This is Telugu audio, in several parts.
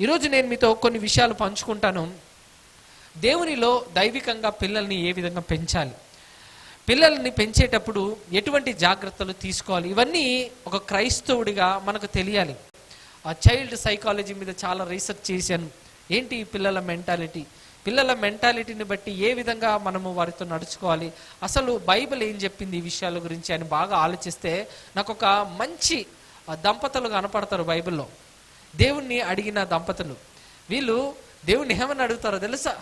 ఈరోజు నేను మీతో కొన్ని విషయాలు పంచుకుంటాను. దేవునిలో దైవికంగా పిల్లల్ని ఏ విధంగా పెంచాలి, పిల్లల్ని పెంచేటప్పుడు ఎటువంటి జాగ్రత్తలు తీసుకోవాలి, ఇవన్నీ ఒక క్రైస్తవుడిగా మనకు తెలియాలి. ఆ చైల్డ్ సైకాలజీ మీద చాలా రీసెర్చ్ చేశాను. ఏంటి పిల్లల మెంటాలిటీని బట్టి ఏ విధంగా మనము వారితో నడుచుకోవాలి, అసలు బైబిల్ ఏం చెప్పింది ఈ విషయాల గురించి అని బాగా ఆలోచిస్తే నాకు ఒక మంచి దంపతులు కనపడతారు బైబిల్లో. దేవుణ్ణి అడిగిన దంపతులు. వీళ్ళు దేవుణ్ణి ఏమని అడుగుతారో తెలుసా?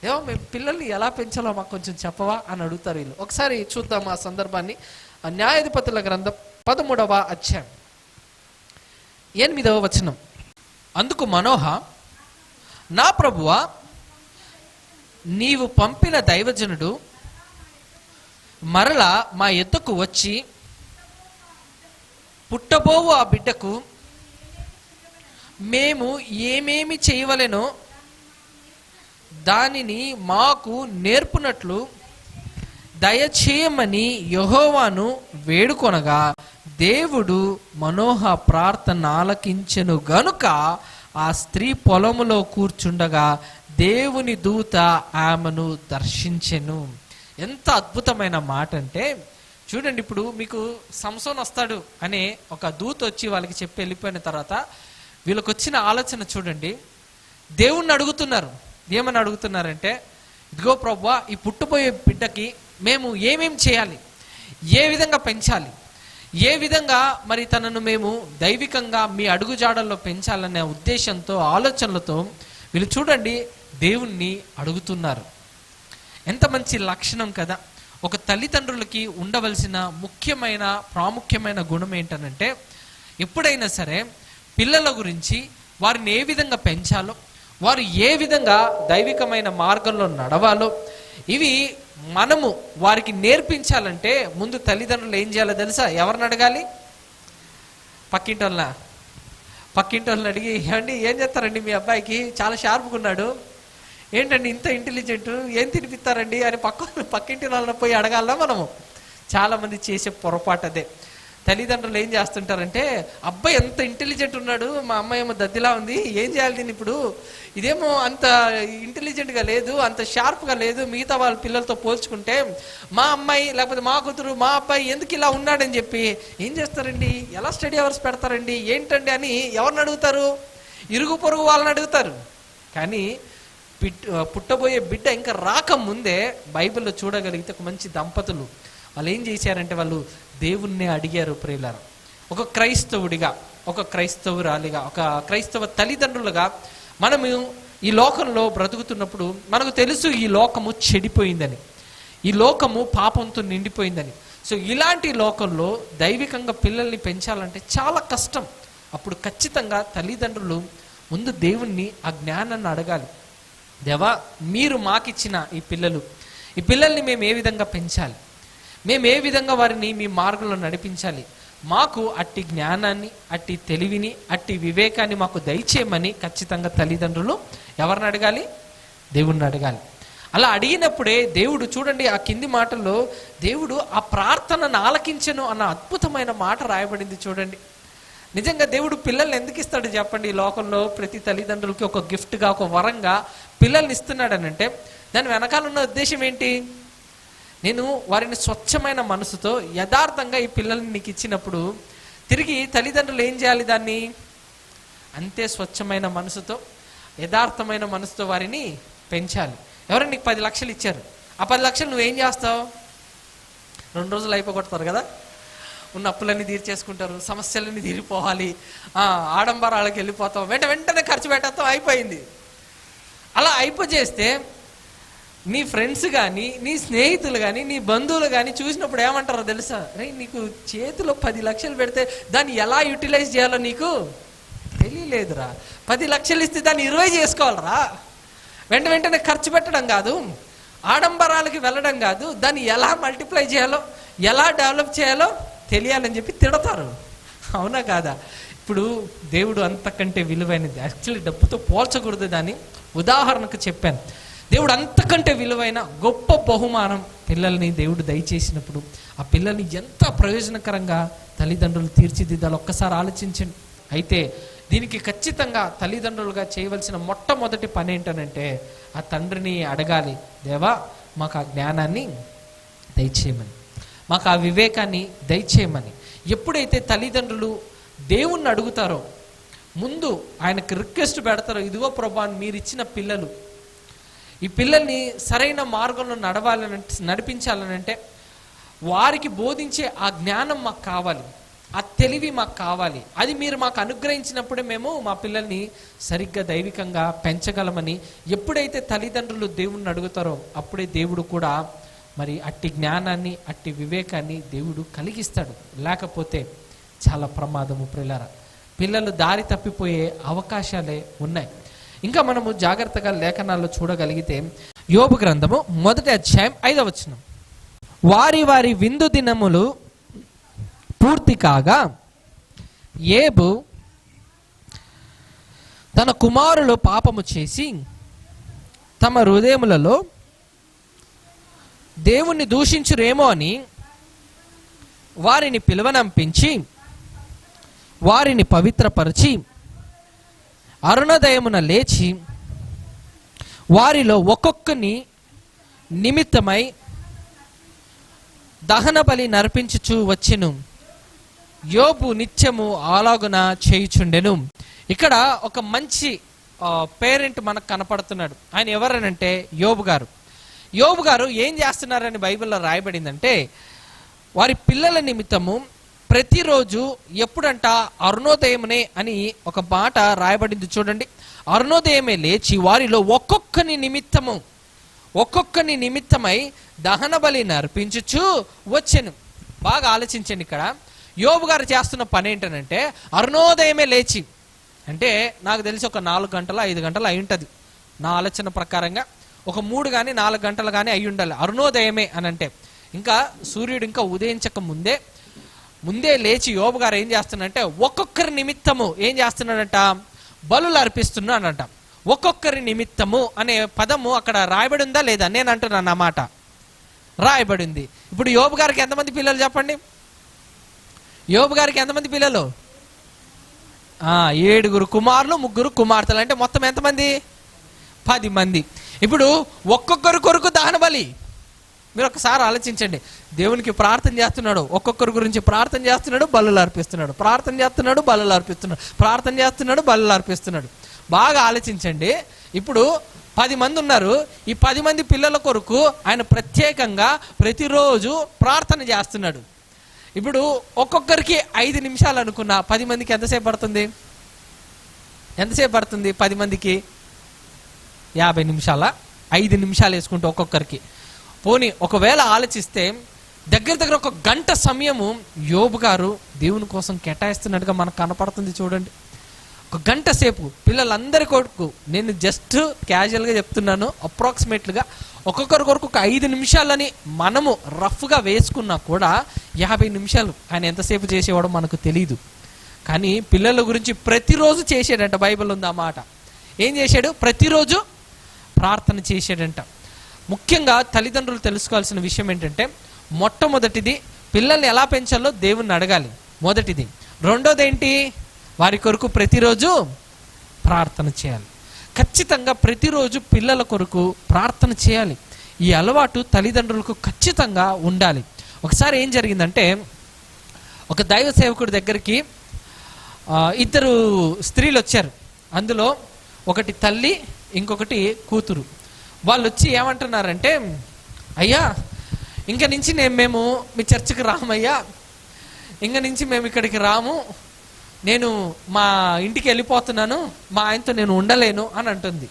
ఏమో మేము పిల్లల్ని ఎలా పెంచాలో మాకు కొంచెం చెప్పవా అని అడుగుతారు వీళ్ళు. ఒకసారి చూద్దాం ఆ సందర్భాన్ని. న్యాయాధిపతుల గ్రంథం 13వ అధ్యాయం 8వ వచనం. అందుకు మనోహ, నా ప్రభువా, నీవు పంపిన దైవజనుడు మరలా మా యొద్దకు వచ్చి పుట్టబోవు ఆ బిడ్డకు మేము ఏమేమి చేయవలెనో దానిని మాకు నేర్పునట్లు దయచేయమని యెహోవాను వేడుకొనగా దేవుడు మనోహ ప్రార్థన ఆలకించెను గనుక ఆ స్త్రీ పొలములో కూర్చుండగా దేవుని దూత ఆమెను దర్శించెను. ఎంత అద్భుతమైన మాట అంటే చూడండి, ఇప్పుడు మీకు సంసోన్ వస్తాడు అనే ఒక దూత వచ్చి వాళ్ళకి చెప్పి వెళ్ళిపోయిన తర్వాత వీళ్ళకి వచ్చిన ఆలోచన చూడండి. దేవుణ్ణి అడుగుతున్నారు. ఏమని అడుగుతున్నారంటే, ఇదిగో ప్రభువా, ఈ పుట్టబోయే బిడ్డకి మేము ఏమేం చేయాలి, ఏ విధంగా పెంచాలి, ఏ విధంగా మరి తనను మేము దైవికంగా మీ అడుగుజాడల్లో పెంచాలనే ఉద్దేశంతో, ఆలోచనలతో వీళ్ళు చూడండి దేవుణ్ణి అడుగుతున్నారు. ఎంత మంచి లక్షణం కదా. ఒక తల్లిదండ్రులకి ఉండవలసిన ముఖ్యమైన ప్రాముఖ్యమైన గుణం ఏంటనంటే, ఎప్పుడైనా సరే పిల్లల గురించి వారిని ఏ విధంగా పెంచాలో, వారు ఏ విధంగా దైవికమైన మార్గంలో నడవాలో, ఇవి మనము వారికి నేర్పించాలంటే ముందు తల్లిదండ్రులు ఏం చేయాలో తెలుసా? ఎవరిని అడగాలి? పక్కింటోళ్ళని అడిగి, ఏమండి ఏం చేస్తారండి మీ అబ్బాయికి చాలా షార్ప్గా ఉన్నాడు, ఏంటండి ఇంత ఇంటెలిజెంట్, ఏం తినిపిస్తారండి అని పక్కింటి వాళ్ళని పోయి అడగాలనా? మనము చాలామంది చేసే పొరపాటు అదే. తల్లిదండ్రులు ఏం చేస్తుంటారంటే, అబ్బాయి ఎంత ఇంటెలిజెంట్ ఉన్నాడు, మా అమ్మాయి ఏమో దద్దిలా ఉంది, ఏం చేయాలి దీన్ని ఇప్పుడు, ఇదేమో అంత ఇంటెలిజెంట్గా లేదు, అంత షార్ప్గా లేదు మిగతా వాళ్ళ పిల్లలతో పోల్చుకుంటే, మా అమ్మాయి లేకపోతే మా కూతురు మా అబ్బాయి ఎందుకు ఇలా ఉన్నాడని చెప్పి ఏం చేస్తారండి, ఎలా స్టడీ అవర్స్ పెడతారండి, ఏంటండి అని ఎవరిని అడుగుతారు? ఇరుగు పొరుగు వాళ్ళని అడుగుతారు. కానీ పుట్టబోయే బిడ్డ ఇంకా రాకముందే బైబిల్లో చూడగలిగితే ఒక మంచి దంపతులు వాళ్ళు ఏం చేశారంటే, వాళ్ళు దేవుణ్ణి అడిగారు. ప్రియులారా, ఒక క్రైస్తవుడిగా, ఒక క్రైస్తవురాలిగా, ఒక క్రైస్తవ తల్లిదండ్రులుగా మనము ఈ లోకంలో బ్రతుకుతున్నప్పుడు మనకు తెలుసు ఈ లోకము చెడిపోయిందని, ఈ లోకము పాపంతో నిండిపోయిందని. సో ఇలాంటి లోకంలో దైవికంగా పిల్లల్ని పెంచాలంటే చాలా కష్టం. అప్పుడు ఖచ్చితంగా తల్లిదండ్రులు ముందు దేవుణ్ణి ఆ జ్ఞానాన్ని అడగాలి. దేవా, మీరు మాకిచ్చిన ఈ పిల్లల్ని మేము ఏ విధంగా పెంచాలి, మేము ఏ విధంగా వారిని మీ మార్గంలో నడిపించాలి, మాకు అట్టి జ్ఞానాన్ని, అట్టి తెలివిని, అట్టి వివేకాన్ని మాకు దయచేయమని ఖచ్చితంగా తల్లిదండ్రులు ఎవరిని అడగాలి? దేవుణ్ణి అడగాలి. అలా అడిగినప్పుడే దేవుడు చూడండి ఆ కింది మాటల్లో దేవుడు ఆ ప్రార్థనను ఆలకించెను అన్న అద్భుతమైన మాట రాయబడింది. చూడండి, నిజంగా దేవుడు పిల్లల్ని ఎందుకు ఇస్తాడు చెప్పండి? ఈ లోకంలో ప్రతి తల్లిదండ్రులకి ఒక గిఫ్ట్గా, ఒక వరంగా పిల్లల్ని ఇస్తున్నాడనంటే దాని వెనకాల ఉన్న ఉద్దేశం ఏంటి? నేను వారిని స్వచ్ఛమైన మనసుతో యథార్థంగా ఈ పిల్లల్ని నీకు ఇచ్చినప్పుడు తిరిగి తల్లిదండ్రులు ఏం చేయాలి? దాన్ని అంతే స్వచ్ఛమైన మనసుతో, యథార్థమైన మనసుతో వారిని పెంచాలి. ఎవరైనా నీకు 10 లక్షలు ఇచ్చారు, ఆ 10 లక్షలు నువ్వేం చేస్తావు? 2 రోజులు అయిపోగొడతారు కదా, ఉన్న అప్పులన్నీ తీర్చేసుకుంటారు, సమస్యలన్నీ తీరిపోవాలి, ఆడంబరాలకు వెళ్ళిపోతాం, వెంటనే ఖర్చు పెట్టేస్తాం, అయిపోయింది. అలా అయిపోచేస్తే నీ ఫ్రెండ్స్ కానీ, నీ స్నేహితులు కానీ, నీ బంధువులు కానీ చూసినప్పుడు ఏమంటారో తెలుసా? రే, నీకు చేతిలో 10 లక్షలు పెడితే దాన్ని ఎలా యూటిలైజ్ చేయాలో నీకు తెలియలేదురా, 10 లక్షలు ఇస్తే దాన్ని 20 చేసుకోవాలరా, వెంటనే ఖర్చు పెట్టడం కాదు, ఆడంబరాలకి వెళ్ళడం కాదు, దాన్ని ఎలా మల్టిప్లై చేయాలో, ఎలా డెవలప్ చేయాలో తెలియాలని చెప్పి తిడతారు. అవునా కాదా? ఇప్పుడు దేవుడు అంతకంటే విలువైనది. యాక్చువల్లీ డబ్బుతో పోల్చకూడదు, దాన్ని ఉదాహరణకు చెప్పాను. దేవుడు అంతకంటే విలువైన గొప్ప బహుమానం పిల్లల్ని దేవుడు దయచేసినప్పుడు ఆ పిల్లల్ని ఎంత ప్రయోజనకరంగా తల్లిదండ్రులు తీర్చిదిద్దాలి ఒక్కసారి ఆలోచించండి. అయితే దీనికి ఖచ్చితంగా తల్లిదండ్రులుగా చేయవలసిన మొట్టమొదటి పని ఏంటనంటే ఆ తండ్రిని అడగాలి, దేవా మాకు ఆ జ్ఞానాన్ని దయచేయమని, మాకు ఆ వివేకాన్ని దయచేయమని. ఎప్పుడైతే తల్లిదండ్రులు దేవుణ్ణి అడుగుతారో, ముందు ఆయనకు రిక్వెస్ట్ పెడతారో, ఇదిగో ప్రభా మీరు ఇచ్చిన పిల్లలు, ఈ పిల్లల్ని సరైన మార్గంలో నడిపించాలనంటే వారికి బోధించే ఆ జ్ఞానం మాకు కావాలి, ఆ తెలివి మాకు కావాలి. అది మీరు మాకు అనుగ్రహించినప్పుడే మేము మా పిల్లల్ని సరిగ్గా దైవికంగా పెంచగలమని ఎప్పుడైతే తల్లిదండ్రులు దేవుణ్ణి అడుగుతారో అప్పుడే దేవుడు కూడా మరి అట్టి జ్ఞానాన్ని, అట్టి వివేకాన్ని దేవుడు కలిగిస్తాడు. లేకపోతే చాలా ప్రమాదము ప్రియులారా. పిల్లలు దారి తప్పిపోయే అవకాశాలే ఉన్నాయి. ఇంకా మనము జాగ్రత్తగా లేఖనాల్లో చూడగలిగితే యోబు గ్రంథము 1వ అధ్యాయం 5వ వచనం, వారి వారి విందు దినములు పూర్తి కాగా యోబు తన కుమారులు పాపము చేసి తమ హృదయములలో దేవుణ్ణి దూషించురేమో అని వారిని పిలువనంపించి వారిని పవిత్రపరిచి అరుణోదయమున లేచి వారిలో ఒక్కొక్కని నిమిత్తమై దహన బలి నర్పించుచు వచ్చెను. యోబు నిత్యము అలాగున చేయుచుండెను. ఇక్కడ ఒక మంచి పేరెంట్ మనకు కనపడుతున్నాడు. ఆయన ఎవరనంటే యోబు గారు. యోబు గారు ఏం చేస్తున్నారని బైబిల్లో రాయబడిందంటే, వారి పిల్లల నిమిత్తము ప్రతిరోజు ఎప్పుడంట అరుణోదయమునే అని ఒక మాట రాయబడింది చూడండి. అరుణోదయమే లేచి వారిలో ఒక్కొక్కని నిమిత్తమై దహన బలిని అర్పించుచు వచ్చెను. బాగా ఆలోచించండి. ఇక్కడ యోబు గారు చేస్తున్న పని ఏంటనంటే అరుణోదయమే లేచి, అంటే నాకు తెలిసి ఒక 4 గంటలు 5 గంటలు అయి ఉంటుంది నా ఆలోచన ప్రకారంగా. ఒక 3 కానీ 4 గంటలు కానీ అయి ఉండాలి అరుణోదయమే అని అంటే. ఇంకా సూర్యుడు ఇంకా ఉదయించక ముందే లేచి యోబు గారు ఏం చేస్తున్నాడంటే ఒక్కొక్కరి నిమిత్తము ఏం చేస్తున్నాడంట, బలులు అర్పిస్తున్నాడంట. ఒక్కొక్కరి నిమిత్తము అనే పదము అక్కడ రాయబడి ఉందా లేదా? నేను అంటున్నాను అన్నమాట, రాయబడింది. ఇప్పుడు యోబు గారికి ఎంతమంది పిల్లలు చెప్పండి? యోబు గారికి ఎంతమంది పిల్లలు? 7 కుమారులు 3 కుమార్తెలు, అంటే మొత్తం ఎంతమంది? 10 మంది. ఇప్పుడు ఒక్కొక్కరి కొరకు దహన బలి. మీరు ఒకసారి ఆలోచించండి. దేవునికి ప్రార్థన చేస్తున్నాడు, ఒక్కొక్కరి గురించి ప్రార్థన చేస్తున్నాడు, బలులు అర్పిస్తున్నాడు, ప్రార్థన చేస్తున్నాడు, బలులు అర్పిస్తున్నాడు, ప్రార్థన చేస్తున్నాడు, బలులు అర్పిస్తున్నాడు. బాగా ఆలోచించండి. ఇప్పుడు 10 మంది ఉన్నారు. ఈ 10 మంది పిల్లల కొరకు ఆయన ప్రత్యేకంగా ప్రతిరోజు ప్రార్థన చేస్తున్నాడు. ఇప్పుడు ఒక్కొక్కరికి 5 నిమిషాలు అనుకున్నా 10 మందికి ఎంతసేపు పడుతుంది? 10 మందికి 50 నిమిషాల 5 నిమిషాలు వేసుకుంటే ఒక్కొక్కరికి. పోనీ ఒకవేళ ఆలోచిస్తే దగ్గర ఒక గంట సమయము యోబు గారు దేవుని కోసం కేటాయిస్తున్నట్టుగా మనకు కనపడుతుంది చూడండి. ఒక గంట సేపు పిల్లలందరి కొరకు, నేను జస్ట్ క్యాజువల్గా చెప్తున్నాను, అప్రాక్సిమేట్లుగా ఒక్కొక్కరి కొరకు ఒక 5 నిమిషాలని మనము రఫ్గా వేసుకున్నా కూడా 50 నిమిషాలు ఆయన ఎంతసేపు చేసేవాడో మనకు తెలియదు. కానీ పిల్లల గురించి ప్రతిరోజు చేసాడంట. బైబిల్ ఉంది ఆ మాట. ఏం చేశాడు? ప్రతిరోజు ప్రార్థన చేసాడంట. ముఖ్యంగా తల్లిదండ్రులు తెలుసుకోవాల్సిన విషయం ఏంటంటే, మొట్టమొదటిది పిల్లల్ని ఎలా పెంచాలో దేవుణ్ణి అడగాలి, మొదటిది. రెండోది ఏంటి? వారి కొరకు ప్రతిరోజు ప్రార్థన చేయాలి. ఖచ్చితంగా ప్రతిరోజు పిల్లల కొరకు ప్రార్థన చేయాలి. ఈ అలవాటు తల్లిదండ్రులకు ఖచ్చితంగా ఉండాలి. ఒకసారి ఏం జరిగిందంటే, ఒక దైవ సేవకుడి దగ్గరికి 2 స్త్రీలు వచ్చారు. అందులో ఒకటి తల్లి, ఇంకొకటి కూతురు. వాళ్ళు వచ్చి ఏమంటున్నారంటే, అయ్యా ఇంక నుంచి మేము మీ చర్చికి రామయ్యా, ఇంక నుంచి మేము ఇక్కడికి రాము, నేను మా ఇంటికి వెళ్ళిపోతున్నాను, మా ఆయనతో నేను ఉండలేను అని అంటుంది.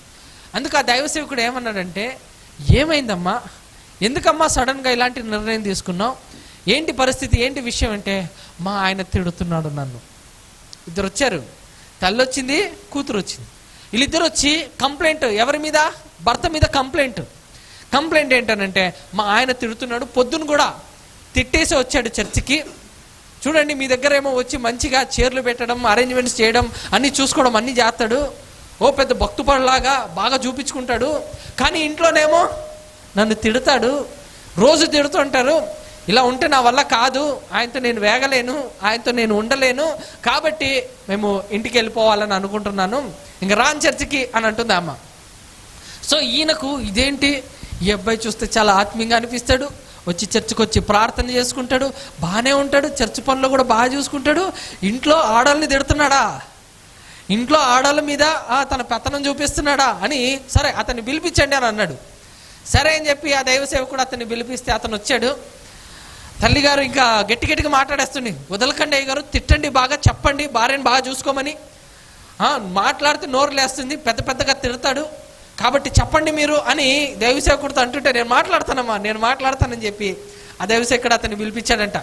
అందుకు ఆ దైవసేవకుడు ఏమన్నాడంటే, ఏమైందమ్మా, ఎందుకమ్మా సడన్గా ఇలాంటి నిర్ణయం తీసుకున్నావు, ఏంటి పరిస్థితి, ఏంటి విషయం అంటే, మా ఆయన తిడుతున్నాడు నన్ను. 2 వచ్చారు, తల్లి వచ్చింది, కూతురు వచ్చింది. వీళ్ళిద్దరు వచ్చి కంప్లైంట్, ఎవరి మీద? భర్త మీద కంప్లైంట్ ఏంటనంటే, మా ఆయన తిడుతున్నాడు, పొద్దున కూడా తిట్టేసి వచ్చాడు చర్చికి. చూడండి, మీ దగ్గర ఏమో వచ్చి మంచిగా చైర్లు పెట్టడం, అరేంజ్మెంట్స్ చేయడం, అన్నీ చూసుకోవడం అన్నీ చేస్తాడు, ఓ పెద్ద భక్తుపడిలాగా బాగా చూపించుకుంటాడు. కానీ ఇంట్లోనేమో నన్ను తిడతాడు, రోజు తిడుతుంటారు. ఇలా ఉంటే నా వల్ల కాదు, ఆయనతో నేను వేగలేను, ఆయనతో నేను ఉండలేను, కాబట్టి మేము ఇంటికి వెళ్ళిపోవాలని అనుకుంటున్నాను, ఇంక రాను చర్చికి అని అంటుంది అమ్మ. సో ఈయనకు ఇదేంటి, ఈ అబ్బాయి చూస్తే చాలా ఆత్మీయంగా అనిపిస్తాడు, వచ్చి చర్చికి వచ్చి ప్రార్థన చేసుకుంటాడు, బాగానే ఉంటాడు, చర్చి పనులు కూడా బాగా చూసుకుంటాడు, ఇంట్లో ఆడవాళ్ళని తిడుతున్నాడా, ఇంట్లో ఆడవాళ్ళ మీద తన పెత్తనం చూపిస్తున్నాడా అని, సరే అతన్ని పిలిపించండి అని అన్నాడు. సరే అని చెప్పి ఆ దైవ సేవకుడు అతన్ని పిలిపిస్తే అతను వచ్చాడు. తల్లిగారు ఇంకా గట్టిగా మాట్లాడేస్తుంది, వదలకండి అయ్యగారు, తిట్టండి, బాగా చెప్పండి, భార్యను బాగా చూసుకోమని. మాట్లాడితే నోరు లేస్తుంది, పెద్దగా తిడతాడు, కాబట్టి చెప్పండి మీరు అని దైవసేవకుడితో అంటుంటే, నేను మాట్లాడతానమ్మా, నేను మాట్లాడతానని చెప్పి ఆ దైవసేవకుడు అతన్ని పిలిపించాడంట.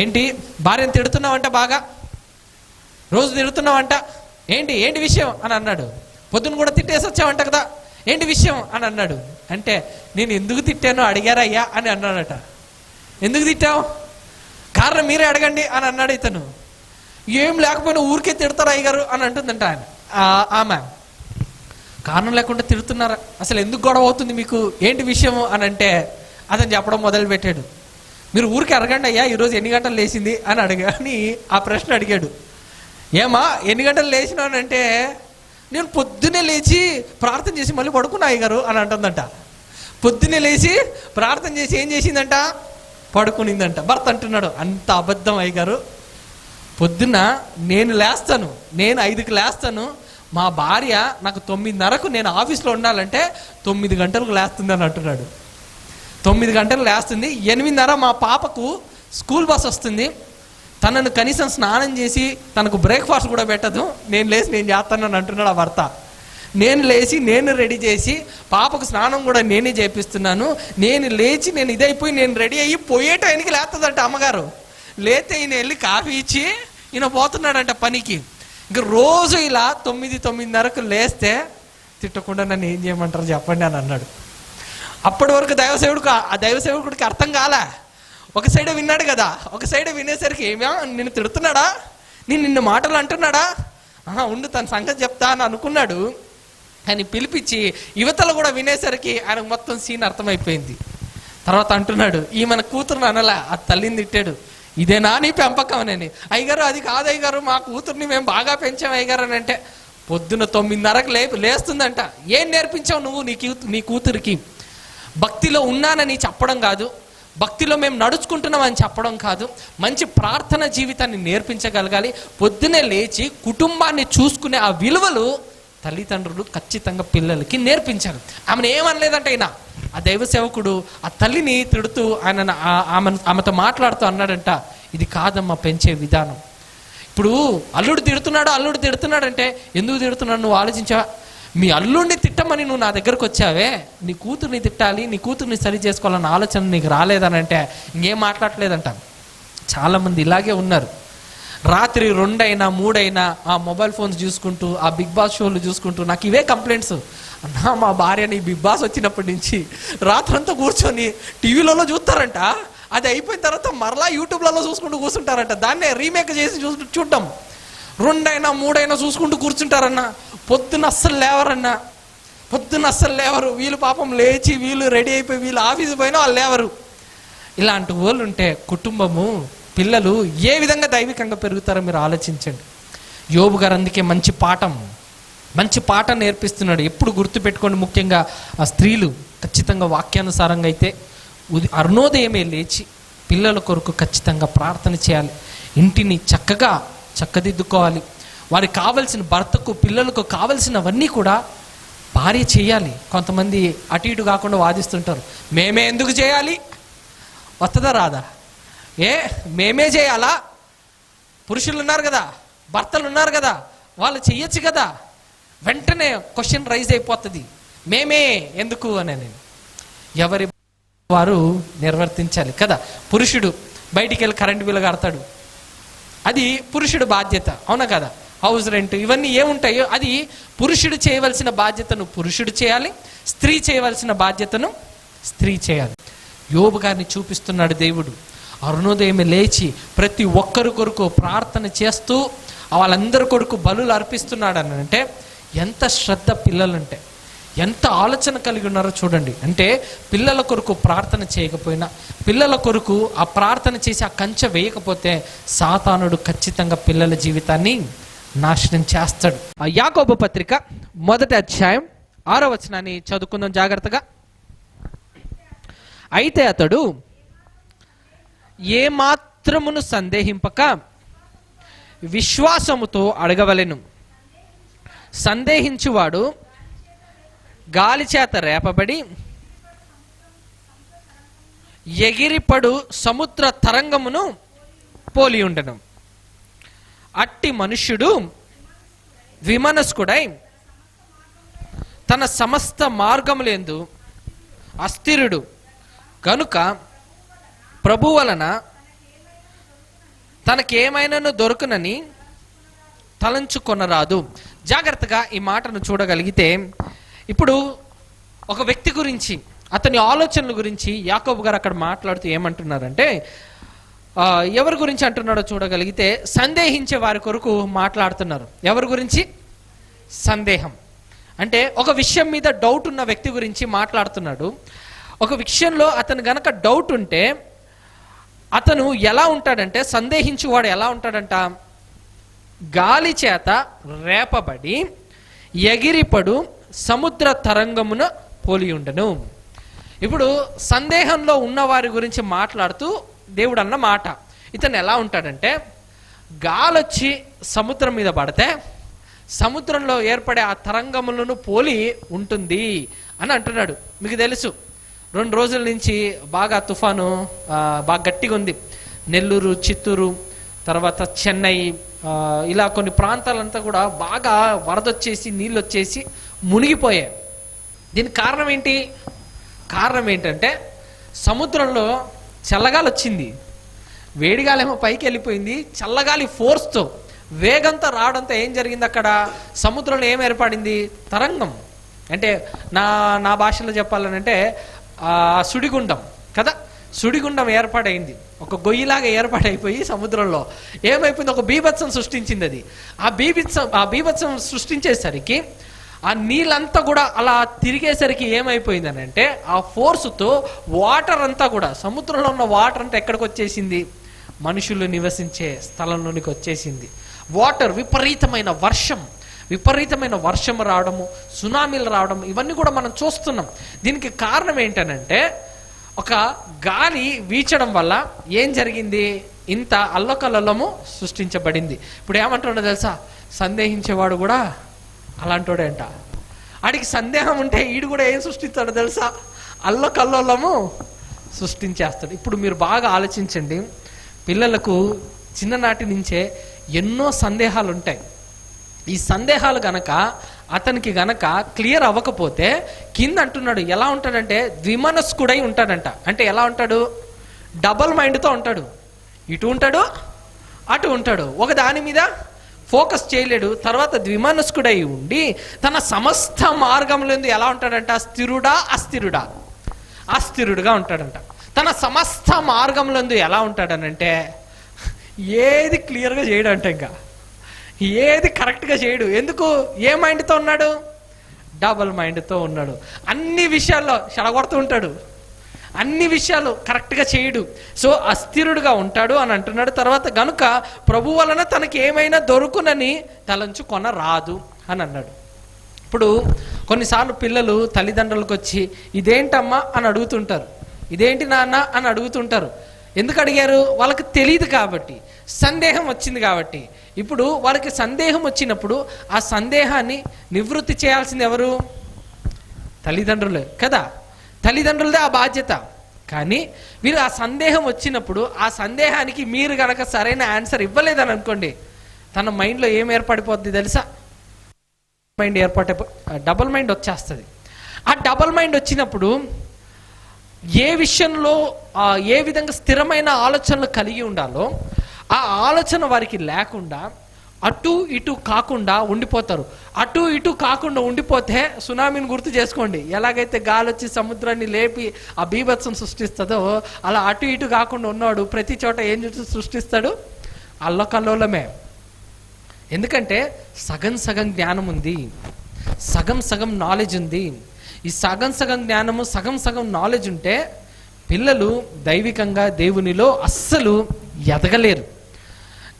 ఏంటి భార్యను తిడుతున్నావంట, బాగా రోజు తిడుతున్నావంట, ఏంటి విషయం అని అన్నాడు. పొద్దున కూడా తిట్టేసి వచ్చావంట కదా, ఏంటి విషయం అని అన్నాడు. అంటే నేను ఎందుకు తిట్టానో అడిగారయ్యా అని అన్నాడట. ఎందుకు తిట్టావు, కారణం మీరే అడగండి అని అన్నాడు ఇతను. ఏం లేకపోయినా ఊరికే తిడతారు అయ్యగారు అని అంటుందంట ఆయన. ఆమె కారణం లేకుండా తిడుతున్నారా, అసలు ఎందుకు గొడవ అవుతుంది మీకు, ఏంటి విషయము అని అంటే అతను చెప్పడం మొదలు పెట్టాడు. మీరు ఊరికి అడగండి అయ్యా, ఈరోజు ఎన్ని గంటలు లేచింది అని అని ఆ ప్రశ్న అడిగాడు. ఏమా ఎన్ని గంటలు లేచినానంటే, నేను పొద్దున్నే లేచి ప్రార్థన చేసి మళ్ళీ పడుకున్నా అయ్యగారు అని అంటుందంట. పొద్దున్నే లేచి ప్రార్థన చేసి ఏం చేసిందంట, పడుకునిందంట. భర్త అంటున్నాడు, అంత అబద్ధం అయ్యగారు, పొద్దున్న నేను 5కి లేస్తాను, మా భార్య నాకు 9:30కు నేను ఆఫీస్లో ఉండాలంటే 9 గంటలకు లేస్తుంది అని అంటున్నాడు. 9 గంటలకు లేస్తుంది, 8:30 మా పాపకు స్కూల్ బస్ వస్తుంది, తనను కనీసం స్నానం చేసి తనకు బ్రేక్ఫాస్ట్ కూడా పెట్టదు, నేను చేస్తానని అంటున్నాడు ఆ భర్త. నేను లేచి నేను రెడీ చేసి పాపకు స్నానం కూడా నేనే చేపిస్తున్నాను, నేను లేచి నేను ఇదైపోయి నేను రెడీ అయ్యి పోయే టైంకి లేస్తుందంట అమ్మగారు. లేతే ఈయన వెళ్ళి కాఫీ ఇచ్చి ఈయన పోతున్నాడంట పనికి. ఇంక రోజు ఇలా 9:30కు లేస్తే తిట్టకుండా నన్ను ఏం చేయమంటారు చెప్పండి అని అన్నాడు. అప్పటి వరకు దైవసేవకుడికి అర్థం కాలే. ఒక సైడే విన్నాడు కదా, ఒక సైడే వినేసరికి ఏమా నిన్ను తిడుతున్నాడా, నిన్ను మాటలు అంటున్నాడా, ఉండు తన సంగతి చెప్తా అని అనుకున్నాడు. కానీ పిలిపించి యువతలు కూడా వినేసరికి ఆయనకు మొత్తం సీన్ అర్థమైపోయింది. తర్వాత అంటున్నాడు, ఈమెన కూతురుని అనలా, ఆ తల్లిని తిట్టాడు, ఇదేనా నీ పెంపకం అని. అయ్యగారు అది కాదు అయ్యగారు, మా కూతుర్ని మేము బాగా పెంచాం అయ్యగారు అని అంటే, పొద్దున్న 9:30కు లేస్తుందంట. ఏం నేర్పించావు నువ్వు నీ కూతురికి? భక్తిలో ఉన్నానని చెప్పడం కాదు, భక్తిలో మేము నడుచుకుంటున్నామని చెప్పడం కాదు, మంచి ప్రార్థన జీవితాన్ని నేర్పించగలగాలి. పొద్దునే లేచి కుటుంబాన్ని చూసుకునే ఆ విలువలు తల్లిదండ్రులు ఖచ్చితంగా పిల్లలకి నేర్పించారు. ఆమెను ఏమనలేదంటే అయినా ఆ దైవ సేవకుడు ఆ తల్లిని తిడుతూ ఆమెతో మాట్లాడుతూ అన్నాడంట, ఇది కాదమ్మా పెంచే విధానం. ఇప్పుడు అల్లుడు తిడుతున్నాడంటే ఎందుకు తిడుతున్నాడు నువ్వు ఆలోచించావా? మీ అల్లుడిని తిట్టమని నువ్వు నా దగ్గరకు వచ్చావే, నీ కూతుర్ని తిట్టాలి, నీ కూతుర్ని సరి చేసుకోవాలన్న ఆలోచన నీకు రాలేదనంటే ఇంకేం మాట్లాడలేదంట. చాలామంది ఇలాగే ఉన్నారు. రాత్రి 2 అయినా 3 అయినా ఆ మొబైల్ ఫోన్స్ చూసుకుంటూ ఆ బిగ్ బాస్ షోలు చూసుకుంటూ నాకు ఇవే కంప్లైంట్స్. అన్నా మా భార్యని బిగ్ బాస్ వచ్చినప్పటి నుంచి రాత్రంతా కూర్చొని టీవీలలో చూస్తారంట, అది అయిపోయిన తర్వాత మరలా యూట్యూబ్లలో చూసుకుంటూ కూర్చుంటారంట, దాన్నే రీమేక్ చేసి చూడటం. 2 అయినా 3 అయినా చూసుకుంటూ కూర్చుంటారన్న, పొద్దున్న అస్సలు లేవరు. వీళ్ళు పాపం లేచి వీళ్ళు రెడీ అయిపోయి వీళ్ళు ఆఫీస్ పోయినా వాళ్ళు లేవరు. ఇలాంటి వాళ్ళు ఉంటే కుటుంబము పిల్లలు ఏ విధంగా దైవికంగా పెరుగుతారో మీరు ఆలోచించండి. యోబు గారు అందుకే మంచి పాఠం నేర్పిస్తున్నాడు. ఎప్పుడు గుర్తుపెట్టుకోండి, ముఖ్యంగా ఆ స్త్రీలు ఖచ్చితంగా వాక్యానుసారంగా అయితే అరుణోదయమే లేచి పిల్లల కొరకు ఖచ్చితంగా ప్రార్థన చేయాలి, ఇంటిని చక్కదిద్దుకోవాలి. వారికి కావలసిన భర్తకు పిల్లలకు కావలసినవన్నీ కూడా భార్య చేయాలి. కొంతమంది అటు ఇటు కాకుండా వాదిస్తుంటారు, మేమే ఎందుకు చేయాలి, వస్తుందా రాదా, మేమే చేయాలా, పురుషులు ఉన్నారు కదా, భర్తలు ఉన్నారు కదా, వాళ్ళు చెయ్యొచ్చు కదా. వెంటనే క్వశ్చన్ రైజ్ అయిపోతుంది, మేమే ఎందుకు అని. ఎవరి వారు నిర్వర్తించాలి కదా. పురుషుడు బయటికి వెళ్ళి కరెంటు బిల్లు కడతాడు, అది పురుషుడు బాధ్యత, అవునా కదా. హౌస్ రెంట్ ఇవన్నీ ఏముంటాయో అది పురుషుడు చేయవలసిన బాధ్యతను పురుషుడు చేయాలి, స్త్రీ చేయవలసిన బాధ్యతను స్త్రీ చేయాలి. యోబు గారిని చూపిస్తున్నాడు దేవుడు. అరుణోదయమే లేచి ప్రతి ఒక్కరి కొరకు ప్రార్థన చేస్తూ వాళ్ళందరి కొరకు బలులు అర్పిస్తున్నాడు అని అంటే ఎంత శ్రద్ధ పిల్లలంటే. ఎంత ఆలోచన కలిగి ఉన్నారో చూడండి. అంటే పిల్లల కొరకు ప్రార్థన చేయకపోయినా, పిల్లల కొరకు ఆ ప్రార్థన చేసి ఆ కంచె వేయకపోతే సాతానుడు ఖచ్చితంగా పిల్లల జీవితాన్ని నాశనం చేస్తాడు. ఆ యాకోబు పత్రిక 1వ అధ్యాయం 6వ వచనాన్ని చదువుకుందాం జాగ్రత్తగా. అయితే అతడు ఏమాత్రమును సందేహింపక విశ్వాసముతో అడగవలెను. సందేహించువాడు గాలి చేత రేపబడి ఎగిరిపడు సముద్ర తరంగమును పోలి ఉండను. అట్టి మనుష్యుడు విమనస్కుడై తన సమస్త మార్గములందు అస్థిరుడు కనుక ప్రభు వలన తనకేమైనాను దొరకనని తలంచుకొనరాదు. జాగ్రత్తగా ఈ మాటను చూడగలిగితే, ఇప్పుడు ఒక వ్యక్తి గురించి, అతని ఆలోచనల గురించి యాకోబు గారు అక్కడ మాట్లాడుతూ ఏమంటున్నారంటే, ఎవరి గురించి అంటున్నాడో చూడగలిగితే సందేహించే వారి కొరకు మాట్లాడుతున్నారు. ఎవరి గురించి? సందేహం అంటే ఒక విషయం మీద డౌట్ ఉన్న వ్యక్తి గురించి మాట్లాడుతున్నాడు. ఒక విషయంలో అతను గనక డౌట్ ఉంటే అతను ఎలా ఉంటాడంటే, సందేహించువాడు ఎలా ఉంటాడంట, గాలి చేత రేపబడి ఎగిరిపడు సముద్ర తరంగమున పోలి ఉండను. ఇప్పుడు సందేహంలో ఉన్న వారి గురించి మాట్లాడుతూ దేవుడు అన్న మాట, ఇతను ఎలా ఉంటాడంటే, గాలొచ్చి సముద్రం మీద పడితే సముద్రంలో ఏర్పడే ఆ తరంగములను పోలి ఉంటుంది అని అంటున్నాడు. మీకు తెలుసు 2 రోజుల నుంచి బాగా తుఫాను బాగా గట్టిగా ఉంది. నెల్లూరు, చిత్తూరు, తర్వాత చెన్నై, ఇలా కొన్ని ప్రాంతాలంతా కూడా బాగా వరదొచ్చేసి నీళ్ళు వచ్చేసి మునిగిపోయాయి. దీనికి కారణం ఏంటి? కారణం ఏంటంటే సముద్రంలో చల్లగాలి వచ్చింది, వేడిగాలేమో పైకి వెళ్ళిపోయింది. చల్లగాలి ఫోర్స్తో వేగంతో రావడంతో ఏం జరిగింది, అక్కడ సముద్రంలో ఏం ఏర్పడింది? తరంగం. అంటే నా భాషలో చెప్పాలనంటే సుడిగుండం కదా, సుడిగుండం ఏర్పాటైంది. ఒక గొయ్యిలాగా ఏర్పాటైపోయి సముద్రంలో ఏమైపోయింది, ఒక బీభత్సం సృష్టించింది. అది ఆ బీభత్సం సృష్టించేసరికి ఆ నీళ్ళంతా కూడా అలా తిరిగేసరికి ఏమైపోయింది అని అంటే, ఆ ఫోర్సుతో వాటర్ అంతా కూడా, సముద్రంలో ఉన్న వాటర్ అంతా ఎక్కడికి వచ్చేసింది? మనుషులు నివసించే స్థలంలోనికి వచ్చేసింది. వాటర్, విపరీతమైన వర్షం రావడము, సునామీలు రావడం, ఇవన్నీ కూడా మనం చూస్తున్నాం. దీనికి కారణం ఏంటనంటే, ఒక గాలి వీచడం వల్ల ఏం జరిగింది, ఇంత అల్లకల్లము సృష్టించబడింది. ఇప్పుడు ఏమంటున్నాడో తెలుసా, సందేహించేవాడు కూడా అలాంటోడే అంట. ఆడికి సందేహం ఉంటే ఈడు కూడా ఏం సృష్టిస్తాడో తెలుసా, అల్లకల్లము సృష్టించేస్తాడు. ఇప్పుడు మీరు బాగా ఆలోచించండి, పిల్లలకు చిన్ననాటి నుంచే ఎన్నో సందేహాలు ఉంటాయి. ఈ సందేహాలు గనక అతనికి గనక క్లియర్ అవ్వకపోతే కింద అంటున్నాడు ఎలా ఉంటాడంటే, ద్విమనస్కుడై ఉంటాడంట. అంటే ఎలా ఉంటాడు? డబల్ మైండ్తో ఉంటాడు. ఇటు ఉంటాడు, అటు ఉంటాడు, ఒక దాని మీద ఫోకస్ చేయలేడు. తర్వాత ద్విమనస్కుడై ఉండి తన సమస్త మార్గంలో ఎలా ఉంటాడంట? అస్థిరుడుగా ఉంటాడంట. తన సమస్త మార్గంలో ఎలా ఉంటాడనంటే, ఏది క్లియర్గా చేయడంట, ఇంకా ఏది కరెక్ట్గా చేయడు. ఎందుకు? ఏ మైండ్తో ఉన్నాడు? డబల్ మైండ్తో ఉన్నాడు. అన్ని విషయాల్లో చెడగొడుతూ ఉంటాడు, అన్ని విషయాలు కరెక్ట్గా చేయడు. సో అస్థిరుడుగా ఉంటాడు అని అంటున్నాడు. తర్వాత గనుక ప్రభు వలన తనకి ఏమైనా దొరుకునని తలంచుకొన రాదు అని అన్నాడు. ఇప్పుడు కొన్నిసార్లు పిల్లలు తల్లిదండ్రులకు వచ్చి ఇదేంటమ్మా అని అడుగుతుంటారు, ఇదేంటి నాన్న అని అడుగుతుంటారు. ఎందుకు అడిగారు? వాళ్ళకి తెలియదు కాబట్టి, సందేహం వచ్చింది కాబట్టి. ఇప్పుడు వాళ్ళకి సందేహం వచ్చినప్పుడు ఆ సందేహాన్ని నివృత్తి చేయాల్సింది ఎవరు? తల్లిదండ్రులే కదా, తల్లిదండ్రులదే ఆ బాధ్యత. కానీ వీరు ఆ సందేహం వచ్చినప్పుడు ఆ సందేహానికి మీరు గనక సరైన ఆన్సర్ ఇవ్వలేదని అనుకోండి, తన మైండ్లో ఏం ఏర్పడిపోద్ది తెలుసా? డబల్ మైండ్ వచ్చేస్తుంది. ఆ డబల్ మైండ్ వచ్చినప్పుడు ఏ విషయంలో ఏ విధంగా స్థిరమైన ఆలోచనలు కలిగి ఉండాలో ఆ ఆలోచన వారికి లేకుండా అటు ఇటు కాకుండా ఉండిపోతారు. అటు ఇటు కాకుండా ఉండిపోతే సునామీని గుర్తు చేసుకోండి. ఎలాగైతే గాలి వచ్చి సముద్రాన్ని లేపి ఆ బీభత్సం సృష్టిస్తుందో అలా అటు ఇటు కాకుండా ఉన్నాడు ప్రతి చోట ఏం సృష్టిస్తాడు? అల్లకల్లోలమే. ఎందుకంటే సగం జ్ఞానం ఉంది, సగం సగం నాలెడ్జ్ ఉంది. ఈ సగం సగం జ్ఞానము, సగం సగం నాలెడ్జ్ ఉంటే పిల్లలు దైవికంగా దేవునిలో అస్సలు ఎదగలేరు.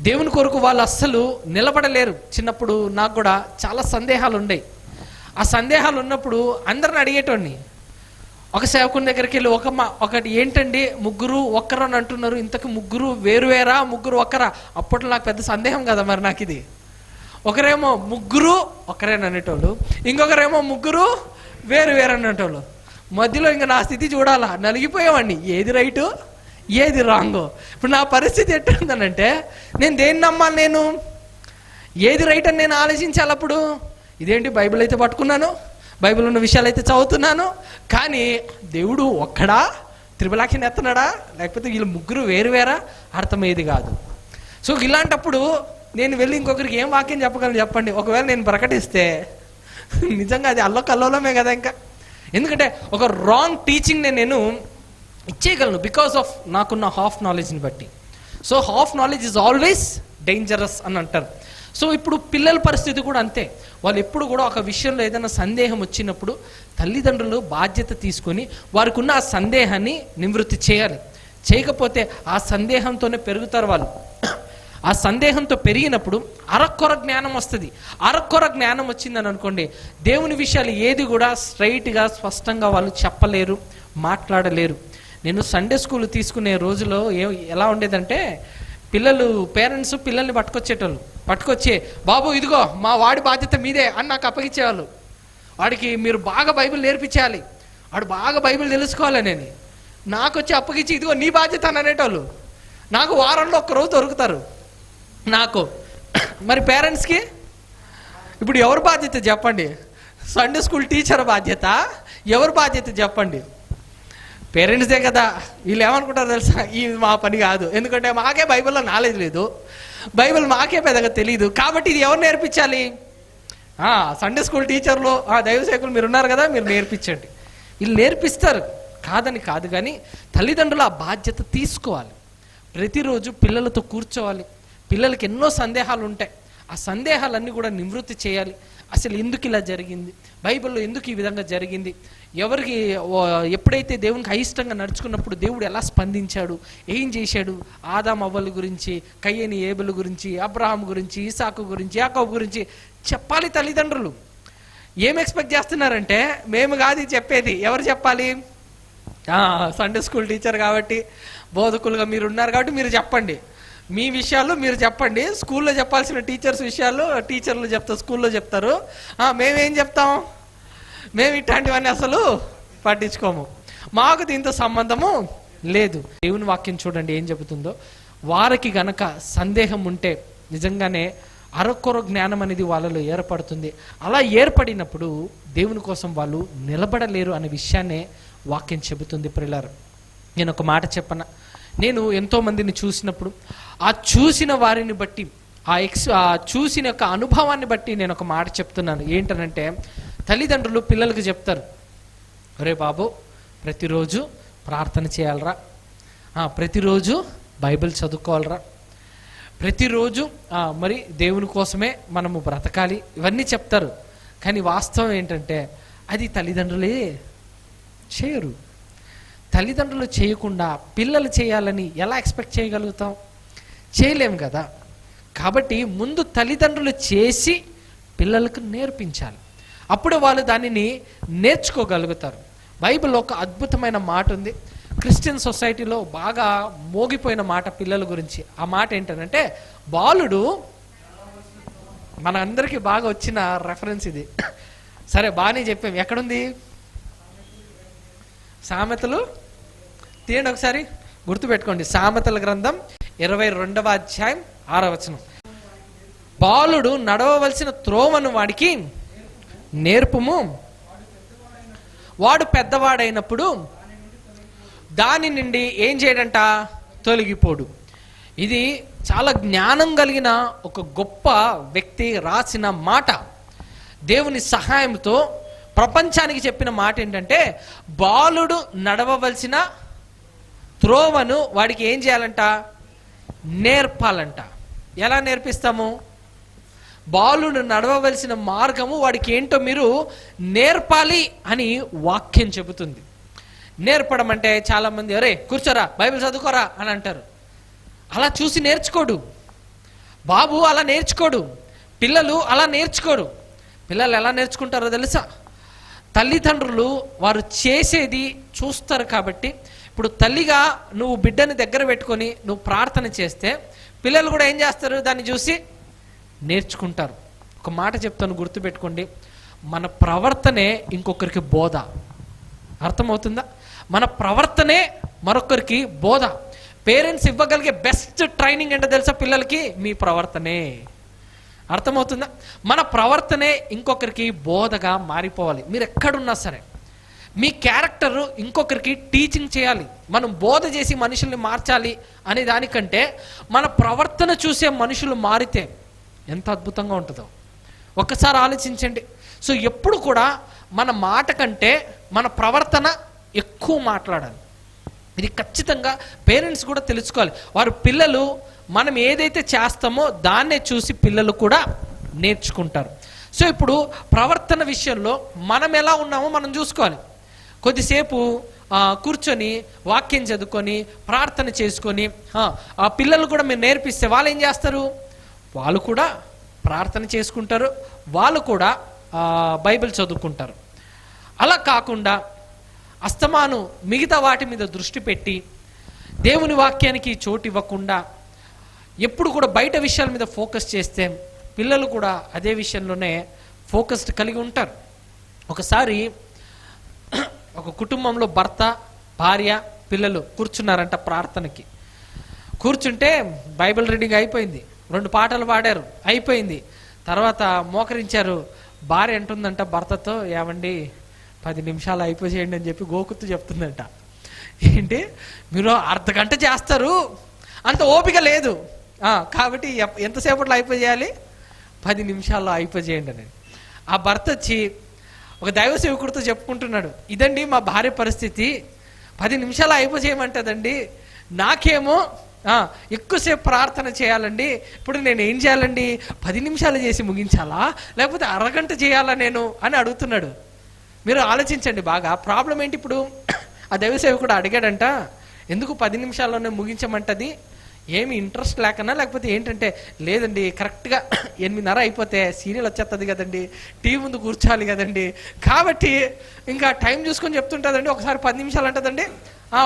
దేవుని కొరకు వాళ్ళు అస్సలు నిలబడలేరు. చిన్నప్పుడు నాకు కూడా చాలా సందేహాలు ఉండేవి. ఆ సందేహాలు ఉన్నప్పుడు అందరిని అడిగేటోడిని. ఒక సేవకుని దగ్గరికి వెళ్ళి ఒకటి ఏంటండి ముగ్గురు ఒక్కరు అని అంటున్నారు, ఇంతకు ముగ్గురు వేరువేరా ముగ్గురు ఒక్కరా? అప్పట్లో నాకు పెద్ద సందేహం కదా మరి నాకు ఇది. ఒకరేమో ముగ్గురు ఒక్కరేని అనేటోళ్ళు, ఇంకొకరేమో ముగ్గురు వేరు వేరు అనేటోళ్ళు. మధ్యలో ఇంకా నా స్థితి చూడాలా, నలిగిపోయామండి. ఏది రైటు ఏది రాంగో. ఇప్పుడు నా పరిస్థితి ఎట్టుందనంటే నేను దేన్ని నమ్మాలి, నేను ఏది రైట్ అని నేను ఆలోచించాలి. అప్పుడు ఇదేంటి బైబిల్ అయితే పట్టుకున్నాను, బైబిల్ ఉన్న విషయాలు అయితే చదువుతున్నాను, కానీ దేవుడు ఒక్కడా, త్రిబలాక్షని ఎత్తనాడా, లేకపోతే వీళ్ళు ముగ్గురు వేరువేరా, అర్థమయ్యేది కాదు. సో ఇలాంటప్పుడు నేను వెళ్ళి ఇంకొకరికి ఏం వాక్యం చెప్పగలను చెప్పండి? ఒకవేళ నేను ప్రకటిస్తే నిజంగా అది అల్లోకల్లోలమే కదా. ఇంకా ఎందుకంటే ఒక రాంగ్ టీచింగ్ నేను ఇచ్చేయగలను బికాస్ ఆఫ్ నాకున్న హాఫ్ నాలెడ్జ్ని బట్టి. So half knowledge is always dangerous అని అంటారు. సో ఇప్పుడు పిల్లల పరిస్థితి కూడా అంతే. వాళ్ళు ఎప్పుడు కూడా ఒక విషయంలో ఏదైనా సందేహం వచ్చినప్పుడు తల్లిదండ్రులు బాధ్యత తీసుకొని వారికి ఉన్న ఆ సందేహాన్ని నివృత్తి చేయాలి. చేయకపోతే ఆ సందేహంతోనే పెరుగుతారు వాళ్ళు. ఆ సందేహంతో పెరిగినప్పుడు అరకొర జ్ఞానం వస్తుంది. అరకొర జ్ఞానం వచ్చిందని అనుకోండి, దేవుని విషయాలు ఏది కూడా స్ట్రైట్గా స్పష్టంగా వాళ్ళు చెప్పలేరు, మాట్లాడలేరు. నేను సండే స్కూల్ తీసుకునే రోజులో ఎలా ఉండేదంటే, పేరెంట్స్ పిల్లల్ని పట్టుకొచ్చి బాబు ఇదిగో మా వాడి బాధ్యత మీదే అని నాకు అప్పగించేవాళ్ళు. వాడికి మీరు బాగా బైబిల్ నేర్పించాలి, వాడు బాగా బైబిల్ తెలుసుకోవాలని నాకు వచ్చి అప్పగించి ఇదిగో నీ బాధ్యత అని అనేటోళ్ళు. నాకు వారంలో ఒక్కరోజు దొరుకుతారు నాకు. మరి పేరెంట్స్కి ఇప్పుడు ఎవరి బాధ్యత చెప్పండి? సండే స్కూల్ టీచర్ బాధ్యత ఎవరి బాధ్యత చెప్పండి? పేరెంట్స్దే కదా. వీళ్ళు ఏమనుకుంటారు తెలుసా, ఇది మా పని కాదు, ఎందుకంటే మాకే బైబిల్లో నాలెడ్జ్ లేదు, బైబిల్ మాకే పెద్దగా తెలియదు, కాబట్టి ఇది ఎవరు నేర్పించాలి? సండే స్కూల్ టీచర్లు, దైవ సేవకులు మీరు ఉన్నారు కదా, మీరు నేర్పించండి. వీళ్ళు నేర్పిస్తారు, కాదని కాదు, కానీ తల్లిదండ్రులు ఆ బాధ్యత తీసుకోవాలి. ప్రతిరోజు పిల్లలతో కూర్చోవాలి. పిల్లలకి ఎన్నో సందేహాలు ఉంటాయి, ఆ సందేహాలన్నీ కూడా నివృత్తి చేయాలి. అసలు ఎందుకు ఇలా జరిగింది, బైబిల్లో ఎందుకు ఈ విధంగా జరిగింది, ఎవరికి ఎప్పుడైతే దేవునికి అయిష్టంగా నడుచుకున్నప్పుడు దేవుడు ఎలా స్పందించాడు, ఏం చేశాడు, ఆదాం అవ్వల గురించి, కయ్యని ఏబెలు గురించి, అబ్రహాం గురించి, ఇసాకు గురించి, యాకోబు గురించి చెప్పాలి. తల్లిదండ్రులు ఏం ఎక్స్పెక్ట్ చేస్తున్నారంటే, మేము కాదు చెప్పేది, ఎవరు చెప్పాలి? సండే స్కూల్ టీచర్ కాబట్టి, బోధకులుగా మీరు ఉన్నారు కాబట్టి మీరు చెప్పండి, మీ విషయాలు మీరు చెప్పండి. స్కూల్లో చెప్పాల్సిన టీచర్స్ విషయాలు టీచర్లు చెప్తారు, స్కూల్లో చెప్తారు. మేమేం చెప్తాం? మేము ఇట్లాంటివన్నీ అసలు పట్టించుకోము, మాకు దీంతో సంబంధము లేదు. దేవుని వాక్యం చూడండి ఏం చెబుతుందో. వారికి గనక సందేహం ఉంటే నిజంగానే అరకొర జ్ఞానం అనేది వాళ్ళలో ఏర్పడుతుంది. అలా ఏర్పడినప్పుడు దేవుని కోసం వాళ్ళు నిలబడలేరు అనే విషయాన్నే వాక్యం చెబుతుంది. ప్రియులారా, నేను ఒక మాట చెప్పన, నేను ఎంతోమందిని చూసినప్పుడు ఆ చూసిన వారిని బట్టి, ఆ చూసిన యొక్క అనుభవాన్ని బట్టి నేను ఒక మాట చెప్తున్నాను. ఏంటనంటే, తల్లిదండ్రులు పిల్లలకు చెప్తారు, ఒరే బాబు ప్రతిరోజు ప్రార్థన చేయాలరా, ప్రతిరోజు బైబిల్ చదువుకోవాలరా, ప్రతిరోజు మరి దేవుని కోసమే మనము బ్రతకాలి, ఇవన్నీ చెప్తారు. కానీ వాస్తవం ఏంటంటే అది తల్లిదండ్రులే చేయరు. తల్లిదండ్రులు చేయకుండా పిల్లలు చేయాలని ఎలా ఎక్స్పెక్ట్ చేయగలుగుతాం? చేయలేము కదా. కాబట్టి ముందు తల్లిదండ్రులు చేసి పిల్లలకు నేర్పించాలి, అప్పుడు వాళ్ళు దానిని నేర్చుకోగలుగుతారు. బైబిల్లో ఒక అద్భుతమైన మాట ఉంది, క్రిస్టియన్ సొసైటీలో బాగా మోగిపోయిన మాట పిల్లల గురించి. ఆ మాట ఏంటంటే, బాలుడు, మన అందరికీ బాగా వచ్చిన రెఫరెన్స్ ఇది. సరే బాగానే చెప్పాం, ఎక్కడుంది? సామెతలు తీయండి ఒకసారి, గుర్తుపెట్టుకోండి. సామెతల గ్రంథం 22వ అధ్యాయం 6వ వచనం. బాలుడు నడవవలసిన త్రోవను వాడికి నేర్పుము, వాడు పెద్దవాడైనప్పుడు దాని నుండి ఏం చేయడంట? తొలగిపోడు. ఇది చాలా జ్ఞానం కలిగిన ఒక గొప్ప వ్యక్తి రాసిన మాట. దేవుని సహాయంతో ప్రపంచానికి చెప్పిన మాట ఏంటంటే, బాలుడు నడవవలసిన త్రోవను వాడికి ఏం చేయాలంట? నేర్పాలంట. ఎలా నేర్పిస్తాము? బాలుడు నడవవలసిన మార్గము వాడికి ఏంటో మీరు నేర్పాలి అని వాక్యం చెబుతుంది. నేర్పడం అంటే చాలామంది అరే కూర్చోరా బైబిల్ చదువుకోరా అని అంటారు. అలా చూసి నేర్చుకోడు బాబు, అలా నేర్చుకోడు. పిల్లలు అలా నేర్చుకోరు. పిల్లలు ఎలా నేర్చుకుంటారో తెలుసా? తల్లిదండ్రులు వారు చేసేది చూస్తారు. కాబట్టి ఇప్పుడు తల్లిగా నువ్వు బిడ్డని దగ్గర పెట్టుకొని నువ్వు ప్రార్థన చేస్తే పిల్లలు కూడా ఏం చేస్తారు? దాన్ని చూసి నేర్చుకుంటారు. ఒక మాట చెప్తాను, గుర్తుపెట్టుకోండి. మన ప్రవర్తనే ఇంకొకరికి బోధ. అర్థమవుతుందా? మన ప్రవర్తనే మరొకరికి బోధ. పేరెంట్స్ ఇవ్వగలిగే బెస్ట్ ట్రైనింగ్ ఏంటో తెలుసా పిల్లలకి? మీ ప్రవర్తనే. అర్థమవుతుందా? మన ప్రవర్తనే ఇంకొకరికి బోధగా మారిపోవాలి. మీరు ఎక్కడున్నా సరే మీ క్యారెక్టర్ ఇంకొకరికి టీచింగ్ చేయాలి. మనం బోధ చేసి మనుషుల్ని మార్చాలి అనే దానికంటే మన ప్రవర్తన చూసే మనుషులు మారితే ఎంత అద్భుతంగా ఉంటుందో ఒక్కసారి ఆలోచించండి. సో ఎప్పుడు కూడా మన మాట కంటే మన ప్రవర్తన ఎక్కువ మాట్లాడాలి. ఇది ఖచ్చితంగా పేరెంట్స్ కూడా తెలుసుకోవాలి. వారు పిల్లలు మనం ఏదైతే చేస్తామో దాన్నే చూసి పిల్లలు కూడా నేర్చుకుంటారు. సో ఇప్పుడు ప్రవర్తన విషయంలో మనం ఎలా ఉన్నామో మనం చూసుకోవాలి. కొద్దిసేపు కూర్చొని వాక్యం చదువుకొని ప్రార్థన చేసుకొని ఆ పిల్లలు కూడా మీరు నేర్పిస్తే వాళ్ళు ఏం చేస్తారు? వాళ్ళు కూడా ప్రార్థన చేసుకుంటారు, వాళ్ళు కూడా బైబిల్ చదువుకుంటారు. అలా కాకుండా అస్తమాను మిగతా వాటి మీద దృష్టి పెట్టి దేవుని వాక్యానికి చోటు ఇవ్వకుండా ఎప్పుడు కూడా బయట విషయాల మీద ఫోకస్ చేస్తే పిల్లలు కూడా అదే విషయంలోనే ఫోకస్డ్ కలిగి ఉంటారు. ఒకసారి ఒక కుటుంబంలో భర్త, భార్య, పిల్లలు కూర్చున్నారంట ప్రార్థనకి. కూర్చుంటే బైబిల్ రీడింగ్ అయిపోయింది, 2 పాటలు పాడారు, అయిపోయింది. తర్వాత మోకరించారు. భార్య అంటుందంట భర్తతో, ఏమండి 10 నిమిషాలు అయిపోయేయండి అని చెప్పి గోకుతూ చెప్తుందంట. ఏంటి మీరు అర్ధగంట చేస్తారు, అంత ఓపిక లేదు, కాబట్టి ఎంతసేపట్లో అయిపోయేయాలి? 10 నిమిషాల్లో అయిపోయేయండి అని. ఆ భర్త వచ్చి ఒక దైవ సేవకుడితో చెప్పుకుంటున్నాడు, ఇదండి మా భార్య పరిస్థితి, 10 నిమిషాలు అయిపోయేయమంటదండి, నాకేమో ఎక్కువసేపు ప్రార్థన చేయాలండి, ఇప్పుడు నేను ఏం చేయాలండి? 10 నిమిషాలు చేసి ముగించాలా లేకపోతే అరగంట చేయాలా నేను అని అడుగుతున్నాడు. మీరు ఆలోచించండి బాగా. ప్రాబ్లం ఏంటి? ఇప్పుడు ఆ దైవ సేవకుడు అడిగాడంట, ఎందుకు 10 నిమిషాల్లోనే ముగించమంటది? ఏమి ఇంట్రెస్ట్ లేకనా లేకపోతే ఏంటంటే, లేదండి కరెక్ట్గా 8:30 అయిపోతే సీరియల్ వచ్చేస్తుంది కదండి, టీవీ ముందు కూర్చోాలి కదండి, కాబట్టి ఇంకా టైం చూసుకొని చెప్తుంటుందండి. ఒకసారి 10 నిమిషాలు అంటదండి,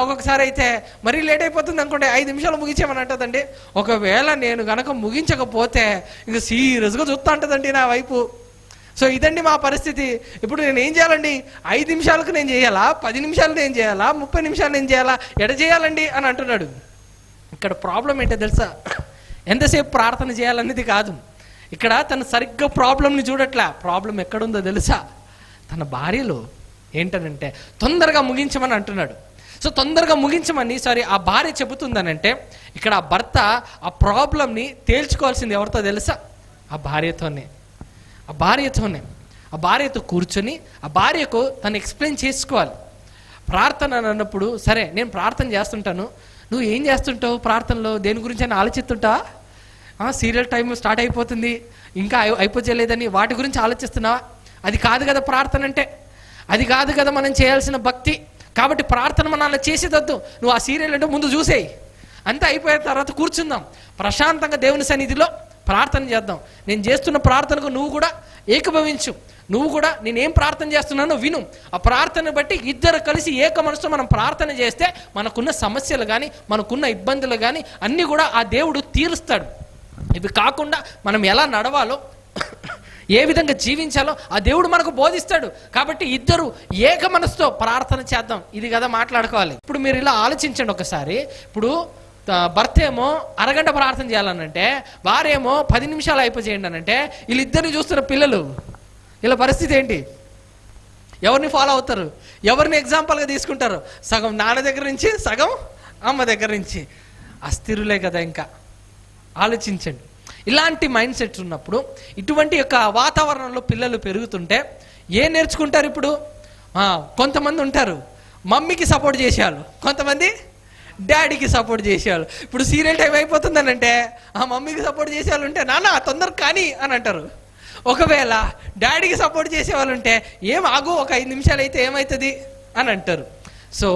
ఒక్కొక్కసారి అయితే మరీ లేట్ అయిపోతుంది అనుకోండి 5 నిమిషాలు ముగించామని అంటదండి. ఒకవేళ నేను కనుక ముగించకపోతే ఇంకా సీరియస్గా చూస్తూ ఉంటుందండి నా వైపు. సో ఇదండి మా పరిస్థితి. ఇప్పుడు నేను ఏం చేయాలండి? 5 నిమిషాలకు నేను చేయాలా, 10 నిమిషాలు నేను చేయాలా, 30 నిమిషాలు నేను చేయాలా, ఎడ చేయాలండి అని అంటున్నాడు. ఇక్కడ ప్రాబ్లం ఏంటో తెలుసా? ఎంతసేపు ప్రార్థన చేయాలనేది కాదు. ఇక్కడ తను సరిగ్గా ప్రాబ్లంని చూడట్లే. ప్రాబ్లం ఎక్కడుందో తెలుసా? తన భార్యలో. ఏంటనంటే తొందరగా ముగించమని అంటున్నాడు. సో తొందరగా ముగించమని ఆ భార్య చెబుతుందనంటే ఇక్కడ ఆ భర్త ఆ ప్రాబ్లంని తేల్చుకోవాల్సింది ఎవరితో తెలుసా? ఆ భార్యతోనే. ఆ భార్యతో కూర్చొని ఆ భార్యకు తను ఎక్స్ప్లెయిన్ చేసుకోవాలి. ప్రార్థన అన్నప్పుడు, సరే నేను ప్రార్థన చేస్తుంటాను, నువ్వు ఏం చేస్తుంటావు ప్రార్థనలో? దేని గురించి అయినా ఆలోచిస్తుంటావా? సీరియల్ టైం స్టార్ట్ అయిపోతుంది, ఇంకా అయిపోలేదని వాటి గురించి ఆలోచిస్తున్నావా? అది కాదు కదా ప్రార్థన అంటే, అది కాదు కదా మనం చేయాల్సిన భక్తి. కాబట్టి ప్రార్థన మనం అలా చేసేదొద్దు. నువ్వు ఆ సీరియల్ అంటే ముందు చూసేయి, అంతా అయిపోయిన తర్వాత కూర్చుందాం, ప్రశాంతంగా దేవుని సన్నిధిలో ప్రార్థన చేద్దాం. నేను చేస్తున్న ప్రార్థనకు నువ్వు కూడా ఏకభవించు, నువ్వు కూడా నేనేం ప్రార్థన చేస్తున్నానో విను. ఆ ప్రార్థన బట్టి ఇద్దరు కలిసి ఏక మనసుతో మనం ప్రార్థన చేస్తే మనకున్న సమస్యలు కానీ మనకున్న ఇబ్బందులు కానీ అన్నీ కూడా ఆ దేవుడు తీరుస్తాడు. ఇవి కాకుండా మనం ఎలా నడవాలో, ఏ విధంగా జీవించాలో ఆ దేవుడు మనకు బోధిస్తాడు. కాబట్టి ఇద్దరు ఏక మనసుతో ప్రార్థన చేద్దాం. ఇది కదా మాట్లాడుకోవాలి. ఇప్పుడు మీరు ఇలా ఆలోచించండి ఒకసారి. ఇప్పుడు భర్త ఏమో అరగంట ప్రార్థన చేయాలనంటే, భార్య ఏమో 10 నిమిషాలు అయిపోచేయండి అనంటే, వీళ్ళిద్దరిని చూస్తున్న పిల్లలు ఇలా పరిస్థితి ఏంటి? ఎవరిని ఫాలో అవుతారు? ఎవరిని ఎగ్జాంపుల్గా తీసుకుంటారు? సగం నాన్న దగ్గర నుంచి, సగం అమ్మ దగ్గర నుంచి. అస్థిరులే కదా. ఇంకా ఆలోచించండి. ఇలాంటి మైండ్ సెట్ ఉన్నప్పుడు, ఇటువంటి యొక్క వాతావరణంలో పిల్లలు పెరుగుతుంటే ఏం నేర్చుకుంటారు? ఇప్పుడు కొంతమంది ఉంటారు మమ్మీకి సపోర్ట్ చేసేవాళ్ళు, కొంతమంది డాడీకి సపోర్ట్ చేసేవాళ్ళు. ఇప్పుడు సీరియల్ టైం అయిపోతుందని అంటే ఆ మమ్మీకి సపోర్ట్ చేసేవాళ్ళు ఉంటే నాన్న తొందరగా కానీ అని అంటారు. ఒకవేళ డాడీకి సపోర్ట్ చేసేవాళ్ళు ఉంటే ఏం ఆగు ఒక 5 నిమిషాలు అయితే ఏమవుతుంది అని అంటారు. సో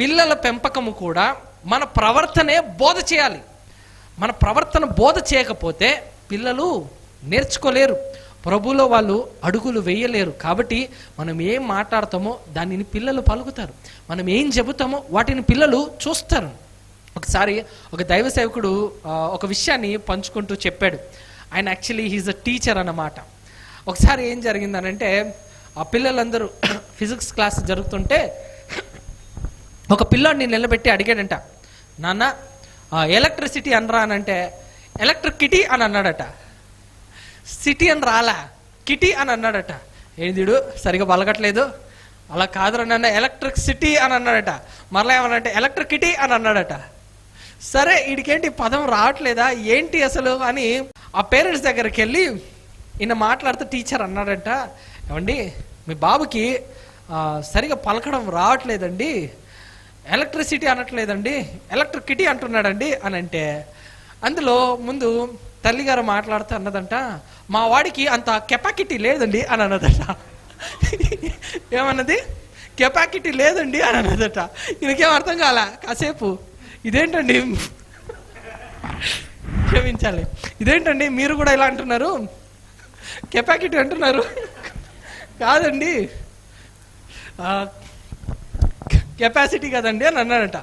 పిల్లల పెంపకము కూడా మన ప్రవర్తనే బోధ చేయాలి. మన ప్రవర్తన బోధ చేయకపోతే పిల్లలు నేర్చుకోలేరు, ప్రభువులో వాళ్ళు అడుగులు వేయలేరు. కాబట్టి మనం ఏం మాట్లాడతామో దానిని పిల్లలు పలుకుతారు, మనం ఏం చెబుతామో వాటిని పిల్లలు చూస్తారు. ఒకసారి ఒక దైవ సేవకుడు ఒక విషయాన్ని పంచుకుంటూ చెప్పాడు. ఆయన యాక్చువల్లీ హీజ్ అ టీచర్ అన్నమాట. ఒకసారి ఏం జరిగిందనంటే ఆ పిల్లలందరూ ఫిజిక్స్ క్లాస్ జరుగుతుంటే ఒక పిల్లాడిని నిలబెట్టి అడిగాడంట, నాన్న ఎలక్ట్రిసిటీ అనరా అని అంటే ఎలక్ట్రిక్ కిటీ అని అన్నాడట. సిటీ అని రాలా, కిటీ అని అన్నాడట. ఏందిడు సరిగా పలకట్లేదు, అలా కాదురా నాన్న ఎలక్ట్రిక్ సిటీ అని అన్నాడట. మరలా ఏమన్నంటే ఎలక్ట్రిక్ కిటీ అని అన్నాడట. సరే వీడికేంటి పదం రావట్లేదా ఏంటి అసలు అని ఆ పేరెంట్స్ దగ్గరికి వెళ్ళి ఈయన మాట్లాడుతూ టీచర్ అన్నాడంట, ఏమండి మీ బాబుకి సరిగా పలకడం రావట్లేదండి, ఎలక్ట్రిసిటీ అనట్లేదండి, ఎలక్ట్రిక్ కిటీ అంటున్నాడండి అని అంటే, అందులో ముందు తల్లిగారు మాట్లాడుతూ అన్నదంట, మా వాడికి అంత కెపాసిటీ లేదండి అని అన్నదట. ఏమన్నది? కెపాసిటీ లేదండి అని అన్నదట. ఈయనకేం అర్థం కాల. కాసేపు ఇదేంటండి, క్షమించాలి, ఇదేంటండి మీరు కూడా ఇలా అంటున్నారు, కెపాసిటీ అంటున్నారు, కాదండి కెపాసిటీ కదండి అని అన్నాడట.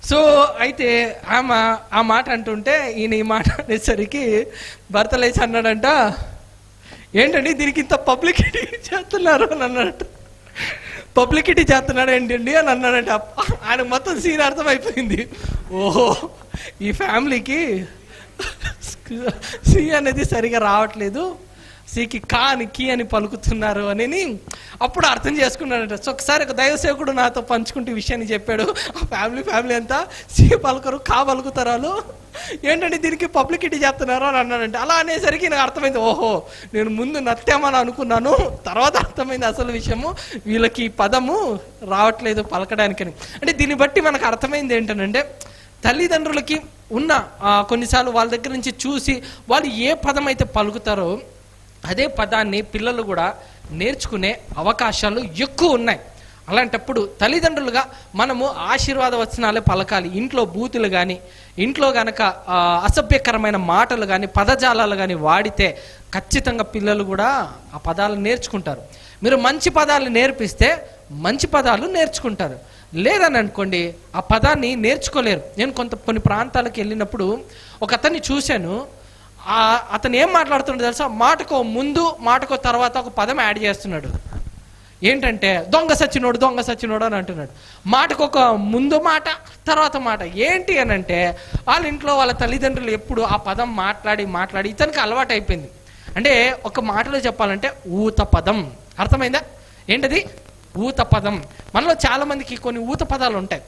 సో అయితే ఆమె ఆ మాట అంటుంటే ఈయన ఈ మాట అనేసరికి భర్త లేచి అన్నాడంట, ఏంటండి దీనికి ఇంత పబ్లిసిటీ చేస్తున్నారు అని అన్నాడట. పబ్లిసిటీ చేస్తున్నాడు ఏంటండి అని అన్నాడంట. ఆయన మొత్తం సీన్ అర్థమైపోయింది. ఓహో ఈ ఫ్యామిలీకి సి అనేది సరిగా రావట్లేదు, సికి కా అని కీ అని పలుకుతున్నారు అని అప్పుడు అర్థం చేసుకున్నాడట. సో ఒకసారి ఒక దైవ సేవకుడు నాతో పంచుకుంటూ ఈ విషయాన్ని చెప్పాడు. ఆ ఫ్యామిలీ అంతా సి పలుకరు కా పలుకుతారు, వాళ్ళు ఏంటంటే దీనికి పబ్లిసిటీ చేస్తున్నారు అని అన్నాడంటే. అలా అనేసరికి నాకు అర్థమైంది, ఓహో నేను ముందు నత్యామని అనుకున్నాను, తర్వాత అర్థమైంది అసలు విషయము, వీళ్ళకి పదము రావట్లేదు పలకడానికని. అంటే దీన్ని బట్టి మనకు అర్థమైంది ఏంటంటే తల్లిదండ్రులకి ఉన్న కొన్నిసార్లు వాళ్ళ దగ్గర నుంచి చూసి వాళ్ళు ఏ పదం అయితే పలుకుతారో అదే పదాన్ని పిల్లలు కూడా నేర్చుకునే అవకాశాలు ఎక్కువ ఉన్నాయి. అలాంటప్పుడు తల్లిదండ్రులుగా మనము ఆశీర్వాద వచనాలే పలకాలి. ఇంట్లో బూతులు కానీ, ఇంట్లో గనక అసభ్యకరమైన మాటలు కానీ, పదజాలాలు కానీ వాడితే ఖచ్చితంగా పిల్లలు కూడా ఆ పదాలు నేర్చుకుంటారు. మీరు మంచి పదాలు నేర్పిస్తే మంచి పదాలు నేర్చుకుంటారు, లేదని అనుకోండి ఆ పదాన్ని నేర్చుకోలేరు. నేను కొన్ని ప్రాంతాలకు వెళ్ళినప్పుడు ఒక అతన్ని చూశాను. అతను ఏం మాట్లాడుతున్నాడు తెలుసా, మాటకో ముందు మాటకో తర్వాత ఒక పదం యాడ్ చేస్తున్నాడు. ఏంటంటే దొంగ సచ్చినోడు అని అంటున్నాడు. మాటకు ఒక ముందు మాట తర్వాత మాట. ఏంటి అని అంటే వాళ్ళ ఇంట్లో వాళ్ళ తల్లిదండ్రులు ఎప్పుడు ఆ పదం మాట్లాడి ఇతనికి అలవాటు అయిపోయింది. అంటే ఒక మాటలో చెప్పాలంటే ఊత పదం. అర్థమైందా? ఏంటది? ఊత పదం. మనలో చాలా మందికి కొన్ని ఊత పదాలు ఉంటాయి.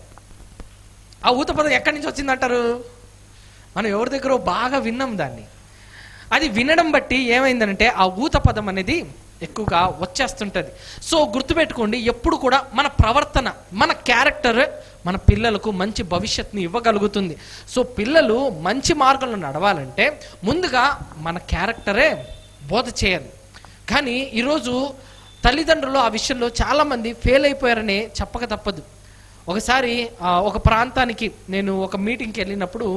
ఆ ఊత పదం ఎక్కడి నుంచి వచ్చిందంటారు? మనం ఎవరి దగ్గర బాగా విన్నాం దాన్ని. అది వినడం బట్టి ఏమైందంటే ఆ ఊత పదం అనేది ఎక్కువగా వచ్చేస్తుంటుంది. సో గుర్తుపెట్టుకోండి, ఎప్పుడు కూడా మన ప్రవర్తన, మన క్యారెక్టర్ మన పిల్లలకు మంచి భవిష్యత్తుని ఇవ్వగలుగుతుంది. సో పిల్లలు మంచి మార్గంలో నడవాలంటే ముందుగా మన క్యారెక్టరే బోధ చేయాలి. కానీ ఈరోజు తల్లిదండ్రులు ఆ విషయంలో చాలామంది ఫెయిల్ అయిపోయారని చెప్పక తప్పదు. ఒకసారి ఒక ప్రాంతానికి నేను ఒక మీటింగ్కి వెళ్ళినప్పుడు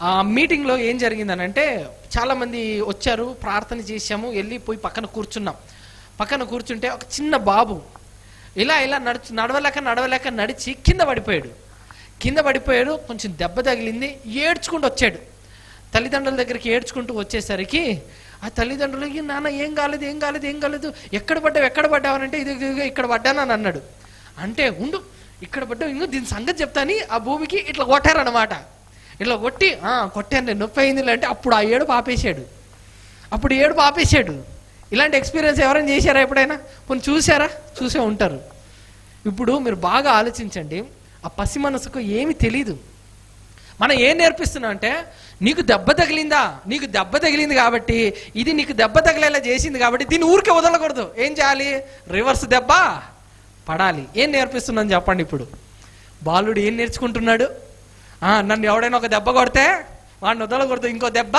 ఆ మీటింగ్లో ఏం జరిగిందనంటే చాలామంది వచ్చారు, ప్రార్థన చేసాము, వెళ్ళిపోయి పక్కన కూర్చుంటే ఒక చిన్న బాబు ఇలా నడవలేక నడిచి కింద పడిపోయాడు. కొంచెం దెబ్బ తగిలింది, ఏడ్చుకుంటూ వచ్చాడు. తల్లిదండ్రుల దగ్గరికి ఏడ్చుకుంటూ వచ్చేసరికి ఆ తల్లిదండ్రులకి నాన్న ఏం కాలేదు, ఎక్కడ పడ్డావు అంటే ఇది ఇక్కడ పడ్డానని అన్నాడు. అంటే ఉండు ఇక్కడ పడ్డావు, ఇంకో దీని సంగతి చెప్తాని ఆ భూమికి ఇట్లా కొట్టారనమాట. ఇట్లా కొట్టాను నేను, నొప్పి అయింది అంటే అప్పుడు ఆ ఏడుపు ఆపేశాడు. ఇలాంటి ఎక్స్పీరియన్స్ ఎవరైనా చేశారా ఎప్పుడైనా? కొన్ని చూసే ఉంటారు. ఇప్పుడు మీరు బాగా ఆలోచించండి, ఆ పసి మనసుకు ఏమి తెలీదు. మనం ఏం నేర్పిస్తున్నాం అంటే నీకు దెబ్బ తగిలింది కాబట్టి, ఇది నీకు దెబ్బ తగిలేలా చేసింది కాబట్టి దీన్ని ఊరికే వదలకూడదు. ఏం చేయాలి? రివర్స్ దెబ్బ పడాలి. ఏం నేర్పిస్తున్నాను చెప్పండి? ఇప్పుడు బాలుడు ఏం నేర్చుకుంటున్నాడు? నన్ను ఎవడైనా ఒక దెబ్బ కొడితే వాడిని వదలకూడదు, ఇంకో దెబ్బ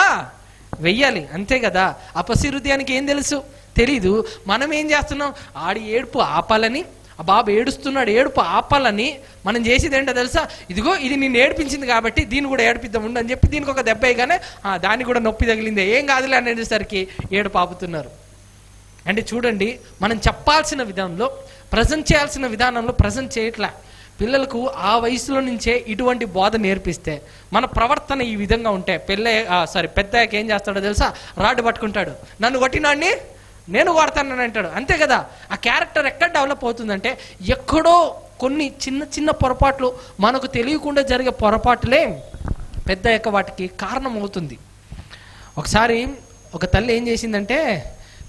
వెయ్యాలి, అంతే కదా. ఆ పసి హృదయానికి ఏం తెలుసు? తెలీదు. మనం ఏం చేస్తున్నాం? ఆడి ఏడుపు ఆపాలని, ఆ బాబు ఏడుస్తున్నాడు, ఏడుపు ఆపాలని మనం చేసేది ఏంటో తెలుసా? ఇదిగో ఇది నిన్ను ఏడిపించింది కాబట్టి దీన్ని కూడా ఏడిపిద్దాం ఉండు అని చెప్పి దీనికి ఒక దెబ్బ వేయగానే దాన్ని కూడా నొప్పి తగిలిందే, ఏం కాదులే అనేసరికి ఏడుపు ఆపుతున్నారు. అంటే చూడండి, మనం చెప్పాల్సిన విధానంలో, ప్రజెంట్ చేయాల్సిన విధానంలో ప్రజెంట్ చేయట్లే. పిల్లలకు ఆ వయసులో నుంచే ఇటువంటి బోధ నేర్పిస్తే, మన ప్రవర్తన ఈ విధంగా ఉంటే పెద్దయ్యాక ఏం చేస్తాడో తెలుసా? రాడ్డు పట్టుకుంటాడు, నన్ను కొట్టినాడిని నేను కొడతానని అంటాడు, అంతే కదా. ఆ క్యారెక్టర్ ఎక్కడ డెవలప్ అవుతుందంటే, ఎక్కడో కొన్ని చిన్న చిన్న పొరపాట్లు, మనకు తెలియకుండా జరిగే పొరపాటులే పెద్దయ్యాక వాటికి కారణం అవుతుంది. ఒకసారి ఒక తల్లి ఏం చేసిందంటే,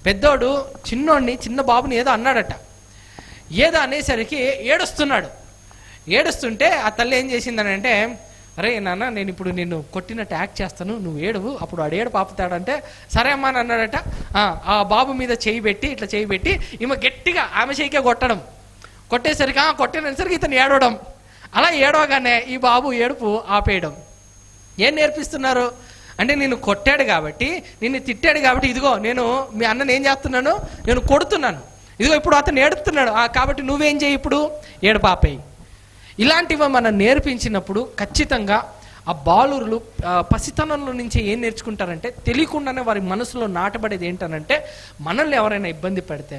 పెద్దోడు చిన్న బాబుని ఏదో అన్నాడట. ఏదో అనేసరికి ఏడుస్తుంటే ఆ తల్లి ఏం చేసిందని అంటే, అరే నాన్న, నేను ఇప్పుడు నిన్ను కొట్టినట్టు యాక్ట్ చేస్తాను, నువ్వు ఏడువు, అప్పుడు వాడు పాపుతాడంటే సరే అమ్మా అని అన్నాడట. ఆ బాబు మీద చేయి పెట్టి ఈమె గట్టిగా ఆమె చేయికే కొట్టేసరికి కొట్టేసరికి ఇతను ఏడవడం, అలా ఏడవగానే ఈ బాబు ఏడుపు ఆపేయడం. ఏం నేర్పిస్తున్నారు అంటే, నిన్ను కొట్టాడు కాబట్టి, నిన్ను తిట్టాడు కాబట్టి, ఇదిగో నేను మీ అన్నని ఏం చేస్తున్నాను, నేను కొడుతున్నాను, ఇదిగో ఇప్పుడు అతను ఏడుస్తున్నాడు కాబట్టి నువ్వేం చేయి, ఇప్పుడు ఏడుపు ఆపేయి. ఇలాంటివి మనం నేర్పించినప్పుడు ఖచ్చితంగా ఆ బాలురులు పసితనంలో నుంచి ఏం నేర్చుకుంటారంటే, తెలియకుండానే వారి మనసులో నాటబడేది ఏంటనంటే, మనల్ని ఎవరైనా ఇబ్బంది పెడితే,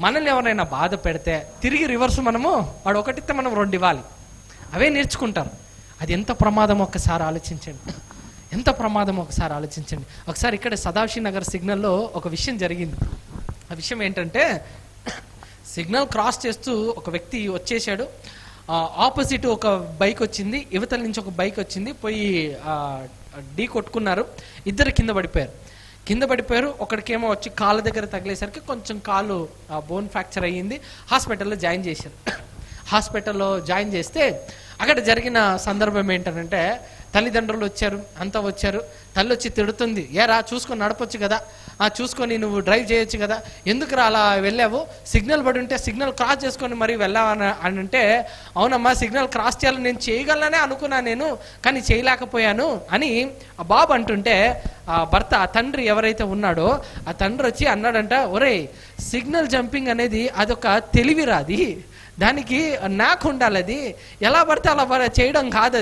మనల్ని ఎవరైనా బాధ పెడితే తిరిగి రివర్స్ వాడు ఒకటిస్తే మనం 2 ఇవ్వాలి. అవే నేర్చుకుంటారు. అది ఎంత ప్రమాదం ఒకసారి ఆలోచించండి, ఎంత ప్రమాదం ఒకసారి ఆలోచించండి. ఒకసారి ఇక్కడ సదాశివ నగర్ సిగ్నల్లో ఒక విషయం జరిగింది. ఆ విషయం ఏంటంటే, సిగ్నల్ క్రాస్ చేస్తూ ఒక వ్యక్తి వచ్చేసాడు. ఆపోజిట్ ఒక బైక్ వచ్చింది, యువతల నుంచి ఒక బైక్ వచ్చింది, పోయి ఢీ కొట్టుకున్నారు. ఇద్దరు కింద పడిపోయారు. ఒకడికేమో వచ్చి కాళ్ళ దగ్గర తగిలేసరికి కొంచెం కాలు బోన్ ఫ్రాక్చర్ అయ్యింది. హాస్పిటల్లో జాయిన్ చేస్తే అక్కడ జరిగిన సందర్భం ఏంటంటే, తల్లిదండ్రులు వచ్చారు. తల్లి వచ్చి తిడుతుంది, ఏరా చూసుకొని నడపొచ్చు కదా, చూసుకొని నువ్వు డ్రైవ్ చేయొచ్చు కదా, ఎందుకురా అలా వెళ్ళావు, సిగ్నల్ పడి ఉంటే సిగ్నల్ క్రాస్ చేసుకొని మరీ వెళ్ళావు అని అంటే, అవునమ్మా సిగ్నల్ క్రాస్ చేయాలని నేను చేయగలనే అనుకున్నా నేను, కానీ చేయలేకపోయాను అని ఆ బాబు అంటుంటే, ఆ భర్త, ఆ తండ్రి ఎవరైతే ఉన్నాడో ఆ తండ్రి వచ్చి అన్నాడంట, ఒరే సిగ్నల్ జంపింగ్ అనేది అదొక తెలివిరాది, దానికి నాకు ఉండాలి, అది ఎలా పడితే అలా చేయడం కాదు,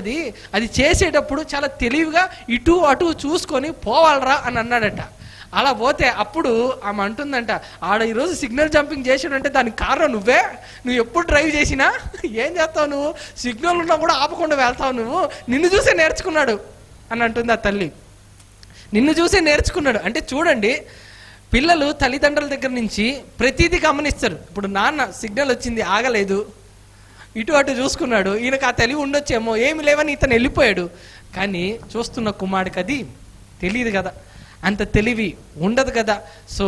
అది చేసేటప్పుడు చాలా తెలివిగా ఇటు అటు చూసుకొని పోవాలరా అని అన్నాడట. అలా పోతే అప్పుడు ఆమె అంటుందంట, ఈరోజు సిగ్నల్ జంపింగ్ చేసాడంటే దానికి కారణం నువ్వు ఎప్పుడు డ్రైవ్ చేసినా ఏం చేస్తావు, నువ్వు సిగ్నల్ ఉన్నా కూడా ఆపకుండా వెళ్తావు, నిన్ను చూసే నేర్చుకున్నాడు అని అంటుంది ఆ తల్లి. నిన్ను చూసే నేర్చుకున్నాడు అంటే చూడండి, పిల్లలు తల్లిదండ్రుల దగ్గర నుంచి ప్రతిదీ గమనిస్తారు. ఇప్పుడు నాన్న సిగ్నల్ వచ్చింది, ఆగలేదు, ఇటు అటు చూసుకున్నాడు, ఈయనకు ఆ తెలివి ఉండొచ్చేమో, ఏమి లేవని ఇతను వెళ్ళిపోయాడు. కానీ చూస్తున్న కుమారుడికి అది తెలియదు కదా, అంత తెలివి ఉండదు కదా. సో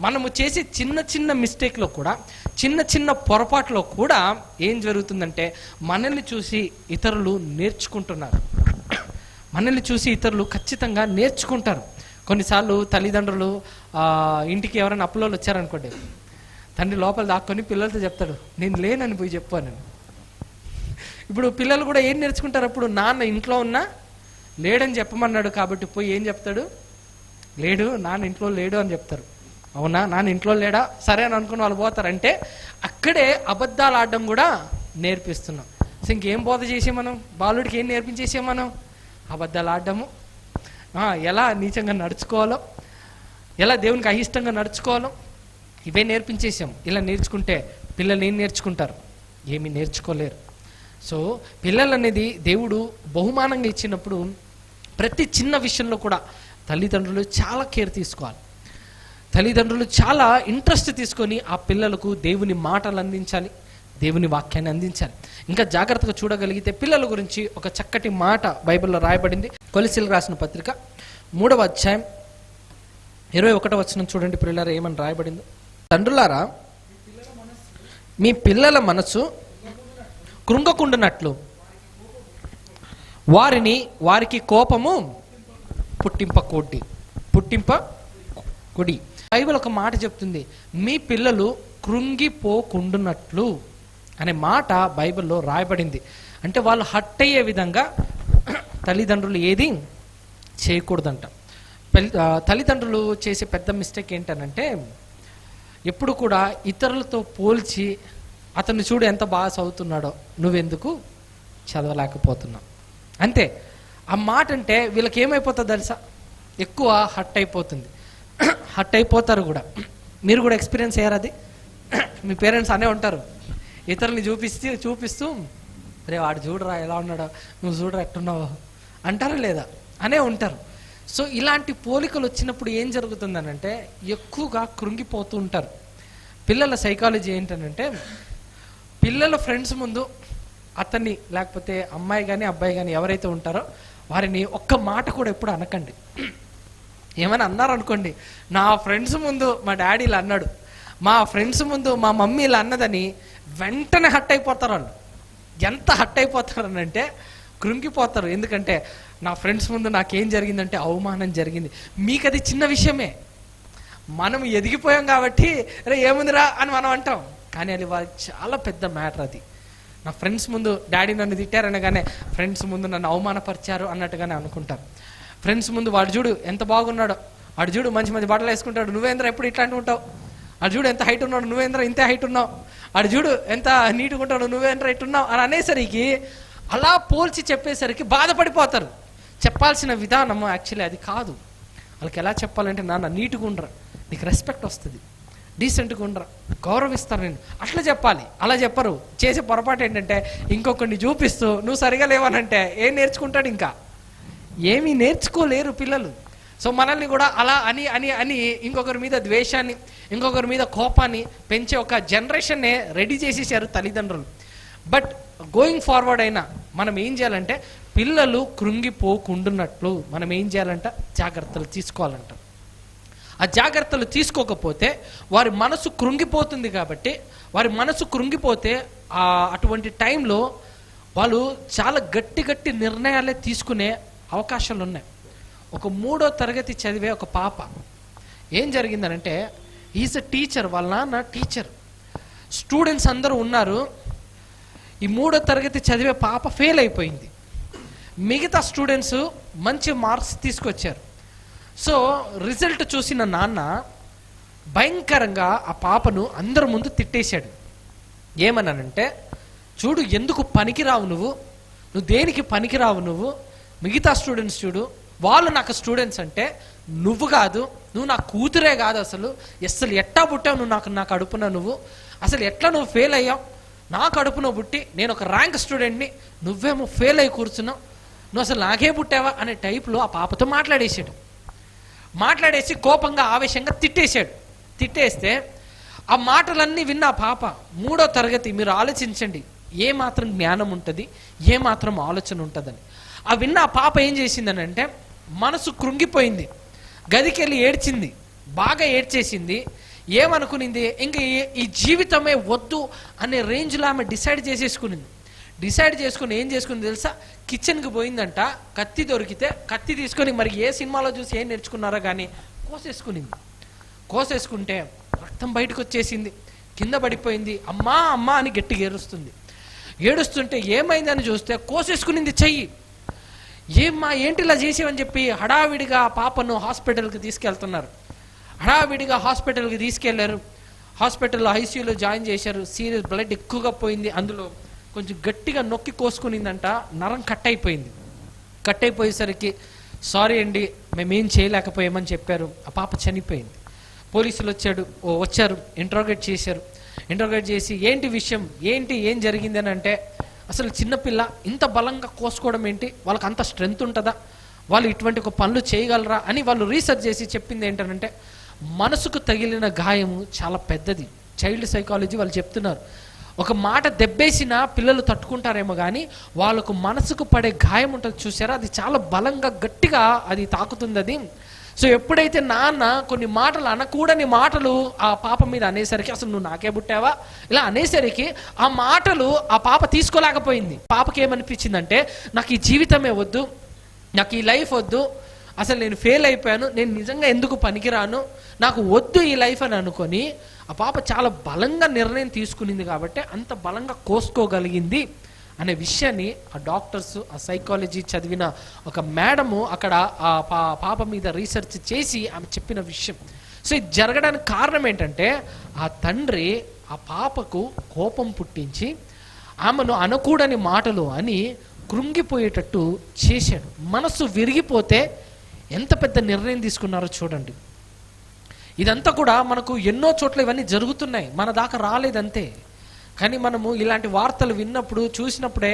మనము చేసే చిన్న చిన్న మిస్టేక్లో కూడా, చిన్న చిన్న పొరపాట్లో కూడా ఏం జరుగుతుందంటే, మనల్ని చూసి ఇతరులు నేర్చుకుంటున్నారు. మనల్ని చూసి ఇతరులు ఖచ్చితంగా నేర్చుకుంటారు. కొన్నిసార్లు తల్లిదండ్రులు ఇంటికి ఎవరైనా అప్పులో వచ్చారనుకోండి, తండ్రి లోపల దాక్కొని పిల్లలతో చెప్తాడు, నేను లేనని పోయి చెప్పాను. ఇప్పుడు పిల్లలు కూడా ఏం నేర్చుకుంటారు, అప్పుడు నాన్న ఇంట్లో ఉన్నా లేడని చెప్పమన్నాడు కాబట్టి పోయి ఏం చెప్తాడు, లేడు, నాన్న ఇంట్లో లేడు అని చెప్తారు. అవునా, నాన్న ఇంట్లో లేడా, సరే అని అనుకుని వాళ్ళు పోతారంటే అక్కడే అబద్ధాలు ఆడడం కూడా నేర్పిస్తున్నాం. సో ఇంకేం బోధ చేసే మనం, బాలుడికి ఏం నేర్పించేసే మనం, అబద్ధాలు ఆడడము, ఎలా నీచంగా నడుచుకోవాలో, ఎలా దేవునికి అయిష్టంగా నడుచుకోవాలో, ఇవే నేర్పించేసాం. ఇలా నేర్చుకుంటే పిల్లలు ఏం నేర్చుకుంటారు, ఏమీ నేర్చుకోలేరు. సో పిల్లలు అనేది దేవుడు బహుమానంగా ఇచ్చినప్పుడు ప్రతి చిన్న విషయంలో కూడా తల్లిదండ్రులు చాలా కేర్ తీసుకోవాలి. తల్లిదండ్రులు చాలా ఇంట్రెస్ట్ తీసుకొని ఆ పిల్లలకు దేవుని మాటలు అందించాలి, దేవుని వాక్యాన్ని అందించాలి. ఇంకా జాగ్రత్తగా చూడగలిగితే పిల్లల గురించి ఒక చక్కటి మాట బైబిల్లో రాయబడింది. కొలస్సీయులకు రాసిన పత్రిక 3వ అధ్యాయం 21వ వచనం చూడండి పిల్లలారా, ఏమని రాయబడిందో. తండ్రులారా, మీ పిల్లల మనసు కృంగకుండునట్లు వారికి కోపము పుట్టింపకొడి. బైబిల్ ఒక మాట చెప్తుంది, మీ పిల్లలు కృంగిపోకుండునట్లు అనే మాట బైబిల్లో రాయబడింది. అంటే వాళ్ళు హర్ట్ అయ్యే విధంగా తల్లిదండ్రులు ఏది చేయకూడదంట. తల్లిదండ్రులు చేసే పెద్ద మిస్టేక్ ఏంటనంటే ఎప్పుడు కూడా ఇతరులతో పోల్చి అతన్ని చూడు ఎంత బాగా చదువుతున్నాడో నువ్వెందుకు చదవలేకపోతున్నావు, అంతే. ఆ మాట అంటే వీళ్ళకి ఏమైపోతుంది తెలుసా, ఎక్కువ హర్ట్ అయిపోతుంది. హర్ట్ అయిపోతారు కూడా. మీరు కూడా ఎక్స్పీరియన్స్ అయ్యారు అది. మీ పేరెంట్స్ అనే ఉంటారు, ఇతరుల్ని చూపిస్తూ రే వాడు చూడరా ఎలా ఉన్నాడో, నువ్వు చూడరా ఎట్టున్నావో అంటారా లేదా అనే ఉంటారు. సో ఇలాంటి పోలికలు వచ్చినప్పుడు ఏం జరుగుతుందనంటే ఎక్కువగా కృంగిపోతూ ఉంటారు. పిల్లల సైకాలజీ ఏంటనంటే పిల్లల ఫ్రెండ్స్ ముందు అతన్ని లేకపోతే అమ్మాయి కానీ అబ్బాయి కానీ ఎవరైతే ఉంటారో వారిని ఒక్క మాట కూడా ఎప్పుడు అనకండి. ఏమైనా అన్నారనుకోండి, నా ఫ్రెండ్స్ ముందు మా డాడీ ఇలా అన్నాడు, మా ఫ్రెండ్స్ ముందు మా మమ్మీ ఇలా అన్నదని వెంటనే హట్ అయిపోతారు వాళ్ళు. ఎంత హట్ అయిపోతారనంటే కృంగిపోతారు. ఎందుకంటే నా ఫ్రెండ్స్ ముందు నాకేం జరిగిందంటే అవమానం జరిగింది. మీకు అది చిన్న విషయమే, మనం ఎదిగిపోయాం కాబట్టి రే ఏముందిరా అని మనం అంటాం, కానీ అది వాళ్ళకి చాలా పెద్ద మ్యాటర్. అది నా ఫ్రెండ్స్ ముందు డాడీ నన్ను తిట్టారనగానే ఫ్రెండ్స్ ముందు నన్ను అవమానపరిచారు అన్నట్టుగానే అనుకుంటారు. ఫ్రెండ్స్ ముందు వాడు చూడు ఎంత బాగున్నాడో, వాడు చూడు మంచి మంచి బట్టలు వేసుకుంటాడు, నువ్వేంద్ర ఎప్పుడు ఇట్లాంటి ఉంటావు, వాడు చూడు ఎంత హైట్ ఉన్నాడు, నువ్వేంద్ర ఇంతే హైట్ ఉన్నావు, వాడు చూడు ఎంత నీట్గా ఉంటాడు, నువ్వేంద్ర ఇట్టున్నావు అని అనేసరికి అలా పోల్చి చెప్పేసరికి బాధపడిపోతారు. చెప్పాల్సిన విధానం యాక్చువల్లీ అది కాదు. వాళ్ళకి ఎలా చెప్పాలంటే నాన్న నీట్గా ఉండరా, నీకు రెస్పెక్ట్ వస్తుంది, డీసెంట్గా ఉండరా, గౌరవిస్తారు నేను, అట్లా చెప్పాలి. అలా చెప్పరు. చేసే పొరపాటు ఏంటంటే ఇంకొకరిని చూపిస్తూ నువ్వు సరిగా లేవనంటే ఏం నేర్చుకుంటాడు, ఇంకా ఏమీ నేర్చుకోలేరు పిల్లలు. సో మనల్ని కూడా అలా అని అని అని ఇంకొకరి మీద ద్వేషాన్ని, ఇంకొకరి మీద కోపాన్ని పెంచే ఒక జనరేషన్నే రెడీ చేసేసారు తల్లిదండ్రులు. బట్ గోయింగ్ ఫార్వర్డ్ అయినా మనం ఏం చేయాలంటే పిల్లలు కృంగిపోకుండున్నట్లు మనం ఏం చేయాలంట, జాగ్రత్తలు తీసుకోవాలంట. ఆ జాగ్రత్తలు తీసుకోకపోతే వారి మనసు కృంగిపోతుంది. కాబట్టి వారి మనసు కృంగిపోతే అటువంటి టైంలో వాళ్ళు చాలా గట్టి నిర్ణయాలే తీసుకునే అవకాశాలు ఉన్నాయి. ఒక 3వ తరగతి చదివే ఒక పాప ఏం జరిగిందనంటే, ఈజ్ అ టీచర్, వాళ్ళ నాన్న టీచర్, స్టూడెంట్స్ అందరూ ఉన్నారు. ఈ 3వ తరగతి చదివే పాప ఫెయిల్ అయిపోయింది. మిగతా స్టూడెంట్స్ మంచి మార్క్స్ తీసుకొచ్చారు. సో రిజల్ట్ చూసిన నాన్న భయంకరంగా ఆ పాపను అందరి ముందు తిట్టేశాడు. ఏమన్నానంటే, చూడు ఎందుకు పనికిరావు నువ్వు దేనికి పనికిరావు నువ్వు, మిగతా స్టూడెంట్స్ చూడు వాళ్ళు నాకు స్టూడెంట్స్ అంటే నువ్వు కాదు, నువ్వు నా కూతురే కాదు, అసలు ఎట్టా పుట్టావు నువ్వు నా కడుపున, నువ్వు అసలు ఎట్లా నువ్వు ఫెయిల్ అయ్యావు, నా కడుపున పుట్టి నేను ఒక ర్యాంక్ స్టూడెంట్ని, నువ్వేమో ఫెయిల్ అయి కూర్చున్నావు, నువ్వు అసలు నాకే పుట్టావా అనే టైప్లో ఆ పాపతో మాట్లాడేసి కోపంగా ఆవేశంగా తిట్టేస్తే ఆ మాటలన్నీ విన్న ఆ పాప 3వ తరగతి, మీరు ఆలోచించండి ఏ మాత్రం జ్ఞానం ఉంటుంది, ఏ మాత్రం ఆలోచన ఉంటుందని. ఆ విన్న ఆ పాప ఏం చేసిందని అంటే మనసు కృంగిపోయింది, గదికి వెళ్ళి ఏడ్చింది, బాగా ఏడ్చేసింది. ఏమనుకునింది, ఇంకా ఈ జీవితమే వద్దు అనే రేంజ్లో ఆమె డిసైడ్ చేసుకుని ఏం చేసుకుంది తెలుసా, కిచెన్కి పోయిందంట. కత్తి దొరికితే కత్తి తీసుకొని, మరి ఏ సినిమాలో చూసి ఏం నేర్చుకున్నారో కానీ కోసేసుకుంటే రక్తం బయటకు వచ్చేసింది, కింద పడిపోయింది. అమ్మా అమ్మా అని గట్టిగా ఏడుస్తుంటే ఏమైందని చూస్తే కోసేసుకునింది చెయ్యి. ఏమ్మా ఏంటి ఇలా చేసేవని చెప్పి హడావిడిగా పాపను హాస్పిటల్కి తీసుకెళ్తున్నారు. హాస్పిటల్కి తీసుకెళ్లారు. హాస్పిటల్లో ఐసీయూలో జాయిన్ చేశారు. సీరియస్ బ్లడ్ ఎక్కువగా పోయింది, అందులో కొంచెం గట్టిగా నొక్కి కోసుకునిందంట, నరం కట్ అయిపోయేసరికి సారీ అండి మేమేం చేయలేకపోయామని చెప్పారు. ఆ పాప చనిపోయింది. పోలీసులు వచ్చారు, ఇంట్రోగేట్ చేసి ఏంటి విషయం, ఏం జరిగింది అని అంటే, అసలు చిన్నపిల్ల ఇంత బలంగా కోసుకోవడం ఏంటి, వాళ్ళకి అంత స్ట్రెంగ్త్ ఉంటుందా, వాళ్ళు ఇటువంటి ఒక పనులు చేయగలరా అని వాళ్ళు రీసెర్చ్ చేసి చెప్పింది ఏంటంటే, మనసుకు తగిలిన గాయము చాలా పెద్దది. చైల్డ్ సైకాలజీ వాళ్ళు చెప్తున్నారు, ఒక మాట దెబ్బేసినా పిల్లలు తట్టుకుంటారేమో కానీ వాళ్ళకు మనసుకు పడే గాయం ఉంటుంది చూసారా, అది చాలా బలంగా గట్టిగా అది తాకుతుంది అది. సో ఎప్పుడైతే నాన్న కొన్ని మాటలు అనకూడని మాటలు ఆ పాప మీద అనేసరికి, అసలు నువ్వు నాకే పుట్టావా ఇలా అనేసరికి ఆ మాటలు ఆ పాప తీసుకోలేకపోయింది. పాపకి ఏమనిపించిందంటే, నాకు ఈ జీవితమే వద్దు, నాకు ఈ లైఫ్ వద్దు, అసలు నేను ఫెయిల్ అయిపోయాను, నేను నిజంగా ఎందుకు పనికిరాను, నాకు వద్దు ఈ లైఫ్ అని అనుకొని ఆ పాప చాలా బలంగా నిర్ణయం తీసుకునింది. కాబట్టి అంత బలంగా కోసుకోగలిగింది అనే విషయాన్ని ఆ డాక్టర్స్, ఆ సైకాలజీ చదివిన ఒక మేడము అక్కడ ఆ పాప మీద రీసెర్చ్ చేసి ఆమె చెప్పిన విషయం. సో ఇది జరగడానికి కారణం ఏంటంటే ఆ తండ్రి ఆ పాపకు కోపం పుట్టించి ఆమెను అనకూడని మాటలు అని కృంగిపోయేటట్టు చేశాడు. మనసు విరిగిపోతే ఎంత పెద్ద నిర్ణయం తీసుకున్నారో చూడండి. ఇదంతా కూడా మనకు ఎన్నో చోట్ల ఇవన్నీ జరుగుతున్నాయి, మన దాకా రాలేదంతే. కానీ మనము ఇలాంటి వార్తలు విన్నప్పుడు, చూసినప్పుడే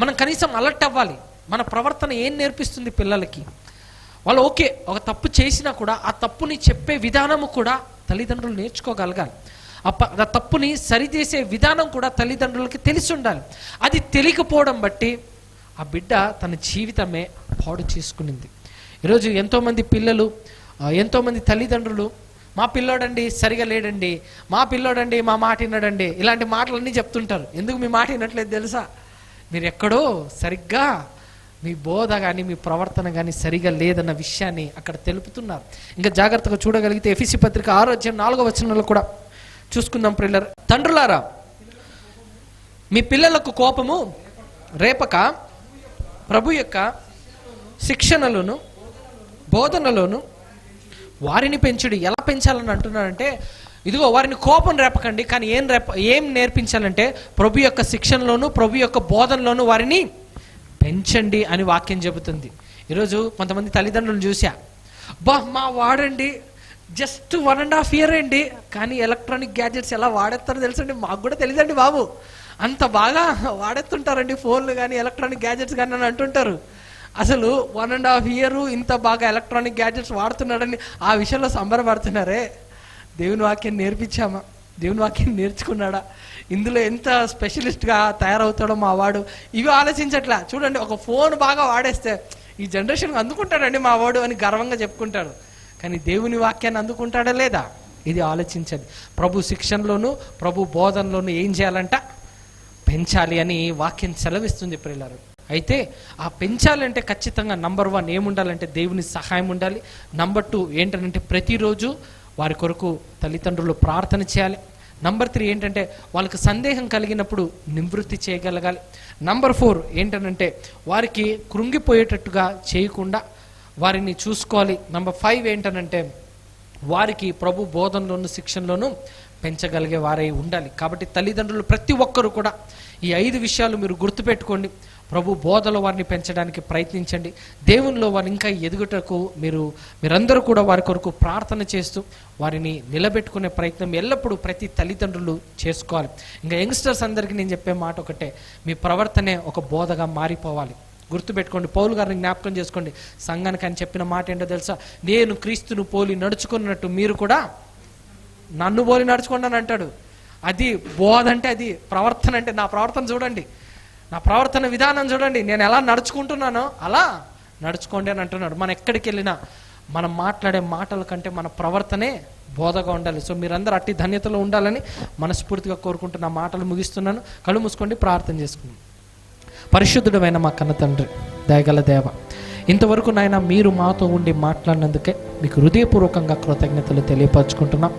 మనం కనీసం అలర్ట్ అవ్వాలి. మన ప్రవర్తన ఏం నేర్పిస్తుంది పిల్లలకి? వాళ్ళు ఓకే ఒక తప్పు చేసినా కూడా ఆ తప్పుని చెప్పే విధానము కూడా తల్లిదండ్రులు నేర్చుకోగలగాలి. ఆ తప్పుని సరిచేసే విధానం కూడా తల్లిదండ్రులకి తెలిసి ఉండాలి. అది తెలియకపోవడం బట్టి ఆ బిడ్డ తన జీవితమే పాడు చేసుకునింది. ఈరోజు ఎంతోమంది పిల్లలు, ఎంతోమంది తల్లిదండ్రులు మా పిల్లోడండి సరిగా లేడండి, మా పిల్లోడండి మా మాట వినడండి, ఇలాంటి మాటలన్నీ చెప్తుంటారు. ఎందుకు మీ మాట వినట్లేదు తెలుసా? మీరు ఎక్కడో సరిగ్గా మీ బోధ కానీ మీ ప్రవర్తన కానీ సరిగా లేదన్న విషయాన్ని అక్కడ తెలుపుతున్నారు. ఇంకా జాగ్రత్తగా చూడగలిగితే ఎఫెసీ పత్రిక 6:4 కూడా చూసుకుందాం. ప్రియులారా, తండ్రులారా మీ పిల్లలకు కోపము రేపక ప్రభు యొక్క శిక్షణలోను బోధనలోను వారిని పెంచుడి. ఎలా పెంచాలని అంటున్నాడంటే, ఇదిగో వారిని కోపం రేపకండి, కానీ ఏం నేర్పించాలంటే ప్రభు యొక్క శిక్షణలోను ప్రభు యొక్క బోధనలోను వారిని పెంచండి అని వాక్యం చెబుతుంది. ఈరోజు కొంతమంది తల్లిదండ్రులు చూసా, మా వాడండి జస్ట్ 1.5 year అండి, కానీ ఎలక్ట్రానిక్ గ్యాడ్జెట్స్ ఎలా వాడేస్తారో తెలుసండి, మాకు కూడా తెలియదండి బాబు, అంత బాగా వాడేస్తుంటారండి ఫోన్లు కానీ ఎలక్ట్రానిక్ గ్యాడ్జెట్స్ కానీ అని అంటుంటారు. అసలు 1.5 year ఇంత బాగా ఎలక్ట్రానిక్ గ్యాడ్జెట్స్ వాడుతున్నాడని ఆ విషయంలో సంబరపడుతున్నారే. దేవుని వాక్యం నేర్పించామా? దేవుని వాక్యం నేర్చుకున్నాడా? ఇందులో ఎంత స్పెషలిస్ట్గా తయారవుతాడో మా వాడు, ఇవి ఆలోచించట్లా. చూడండి, ఒక ఫోన్ బాగా వాడేస్తే ఈ జనరేషన్ అందుకుంటాడండి మా వాడు అని గర్వంగా చెప్పుకుంటాడు. కానీ దేవుని వాక్యాన్ని అందుకుంటాడా లేదా? ఇది ఆలోచించండి. ప్రభు శిక్షణలోను ప్రభు బోధనలోను ఏం చేయాలంట? పెంచాలి అని వాక్యం సెలవిస్తుంది ప్రియులారా. అయితే ఆ పెంచాలంటే ఖచ్చితంగా నంబర్ 1 ఏముండాలంటే దేవుని సహాయం ఉండాలి. నంబర్ 2 ఏంటంటే ప్రతిరోజు వారి కొరకు తల్లిదండ్రులు ప్రార్థన చేయాలి. నంబర్ 3 ఏంటంటే వాళ్ళకి సందేహం కలిగినప్పుడు నివృత్తి చేయగలగాలి. నంబర్ 4 ఏంటంటే వారికి కృంగిపోయేటట్టుగా చేయకుండా వారిని చూసుకోవాలి. నంబర్ 5 ఏంటంటే వారికి ప్రభు బోధనలోను శిక్షణలోను పెంచగలిగే వారై ఉండాలి. కాబట్టి తల్లిదండ్రులు ప్రతి ఒక్కరు కూడా ఈ 5 విషయాలు మీరు గుర్తుపెట్టుకోండి. ప్రభు బోధలో వారిని పెంచడానికి ప్రయత్నించండి. దేవునిలో వారిని ఇంకా ఎదుగుటకు మీరందరూ కూడా వారి కొరకు ప్రార్థన చేస్తూ వారిని నిలబెట్టుకునే ప్రయత్నం ఎల్లప్పుడూ ప్రతి తల్లిదండ్రులు చేసుకోవాలి. ఇంకా యంగ్స్టర్స్ అందరికీ నేను చెప్పే మాట ఒకటే, మీ ప్రవర్తనే ఒక బోధగా మారిపోవాలి. గుర్తుపెట్టుకోండి, పౌలు గారిని జ్ఞాపకం చేసుకోండి. సంఘానికి ఆయన చెప్పిన మాట ఏంటో తెలుసా? నేను క్రీస్తును పోలి నడుచుకున్నట్టు మీరు కూడా నన్ను పోలి నడుచుకోండి అని అంటాడు. అది బోధ అంటే, అది ప్రవర్తన అంటే. నా ప్రవర్తన చూడండి, నా ప్రవర్తన విధానం చూడండి, నేను ఎలా నడుచుకుంటున్నానో అలా నడుచుకోండి అని అంటున్నాడు. మనం ఎక్కడికి వెళ్ళినా మనం మాట్లాడే మాటల కంటే మన ప్రవర్తనే బోధగా ఉండాలి. సో మీరందరూ అట్టి ధన్యతలో ఉండాలని మనస్ఫూర్తిగా కోరుకుంటున్న మాటలు ముగిస్తున్నాను. కళ్ళు మూసుకోండి, ప్రార్థన చేసుకుందాం. పరిశుద్ధుడైన మా కన్న తండ్రి, దయగల దేవ, ఇంతవరకు నాయన మీరు మాతో ఉండి మాట్లాడినందుకే మీకు హృదయపూర్వకంగా కృతజ్ఞతలు తెలియపరచుకుంటున్నాం.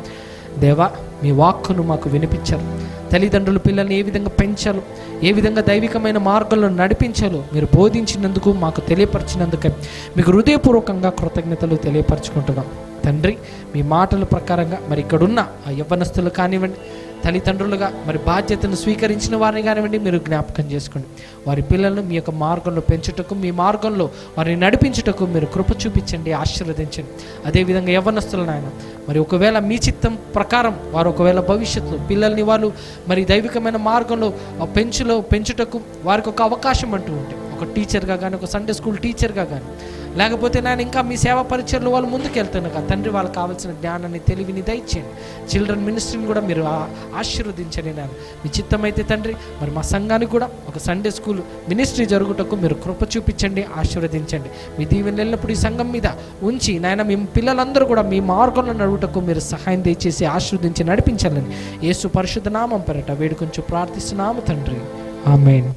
దేవా, మీ వాక్కును మాకు వినిపించారు. తల్లిదండ్రులు పిల్లల్ని ఏ విధంగా పెంచాలో, ఏ విధంగా దైవికమైన మార్గంలో నడిపించాలో మీరు బోధించినందుకు, మాకు తెలియపరిచినందుకే మీకు హృదయపూర్వకంగా కృతజ్ఞతలు తెలియపరచుకుంటున్నాం. తండ్రి, మీ మాటల ప్రకారంగా మరి ఇక్కడున్న ఆ యవ్వనస్తులు కానివ్వండి, తల్లిదండ్రులుగా మరి బాధ్యతను స్వీకరించిన వారిని కానివ్వండి, మీరు జ్ఞాపకం చేసుకోండి. వారి పిల్లలను మీ యొక్క మార్గంలో పెంచుటకు, మీ మార్గంలో వారిని నడిపించుటకు మీరు కృప చూపించండి, ఆశీర్వదించండి. అదేవిధంగా యవ్వనస్తులను ఆయన మరి ఒకవేళ మీ చిత్తం ప్రకారం వారు ఒకవేళ భవిష్యత్తులో పిల్లల్ని వాళ్ళు మరి దైవికమైన మార్గంలో పెంచుటకు వారికి ఒక అవకాశం అంటూ ఉంటే, ఒక టీచర్గా కానీ, ఒక సండే స్కూల్ టీచర్గా కానీ, లేకపోతే నేను ఇంకా మీ సేవా పరిచయలో వాళ్ళు ముందుకెళ్తున్నా తండ్రి, వాళ్ళకి కావాల్సిన జ్ఞానాన్ని, తెలివిని దయచేయండి. చిల్డ్రన్ మినిస్ట్రీని కూడా మీరు ఆశీర్వదించండి. నేను మీ చిత్తమైతే తండ్రి మరి మా సంఘానికి కూడా ఒక సండే స్కూల్ మినిస్ట్రీ జరుగుటకు మీరు కృప చూపించండి, ఆశీర్వదించండి. మీ దీవెనలు ఎల్లప్పుడూ ఈ సంఘం మీద ఉంచి నాయన మీ పిల్లలందరూ కూడా మీ మార్గంలో నడువుటకు మీరు సహాయం దయచేసి ఆశీర్వదించి నడిపించాలని యేసు పరిశుద్ధ నామం పేరట వేడుకొంచు ప్రార్థిస్తున్నాము తండ్రి, ఆమేన్.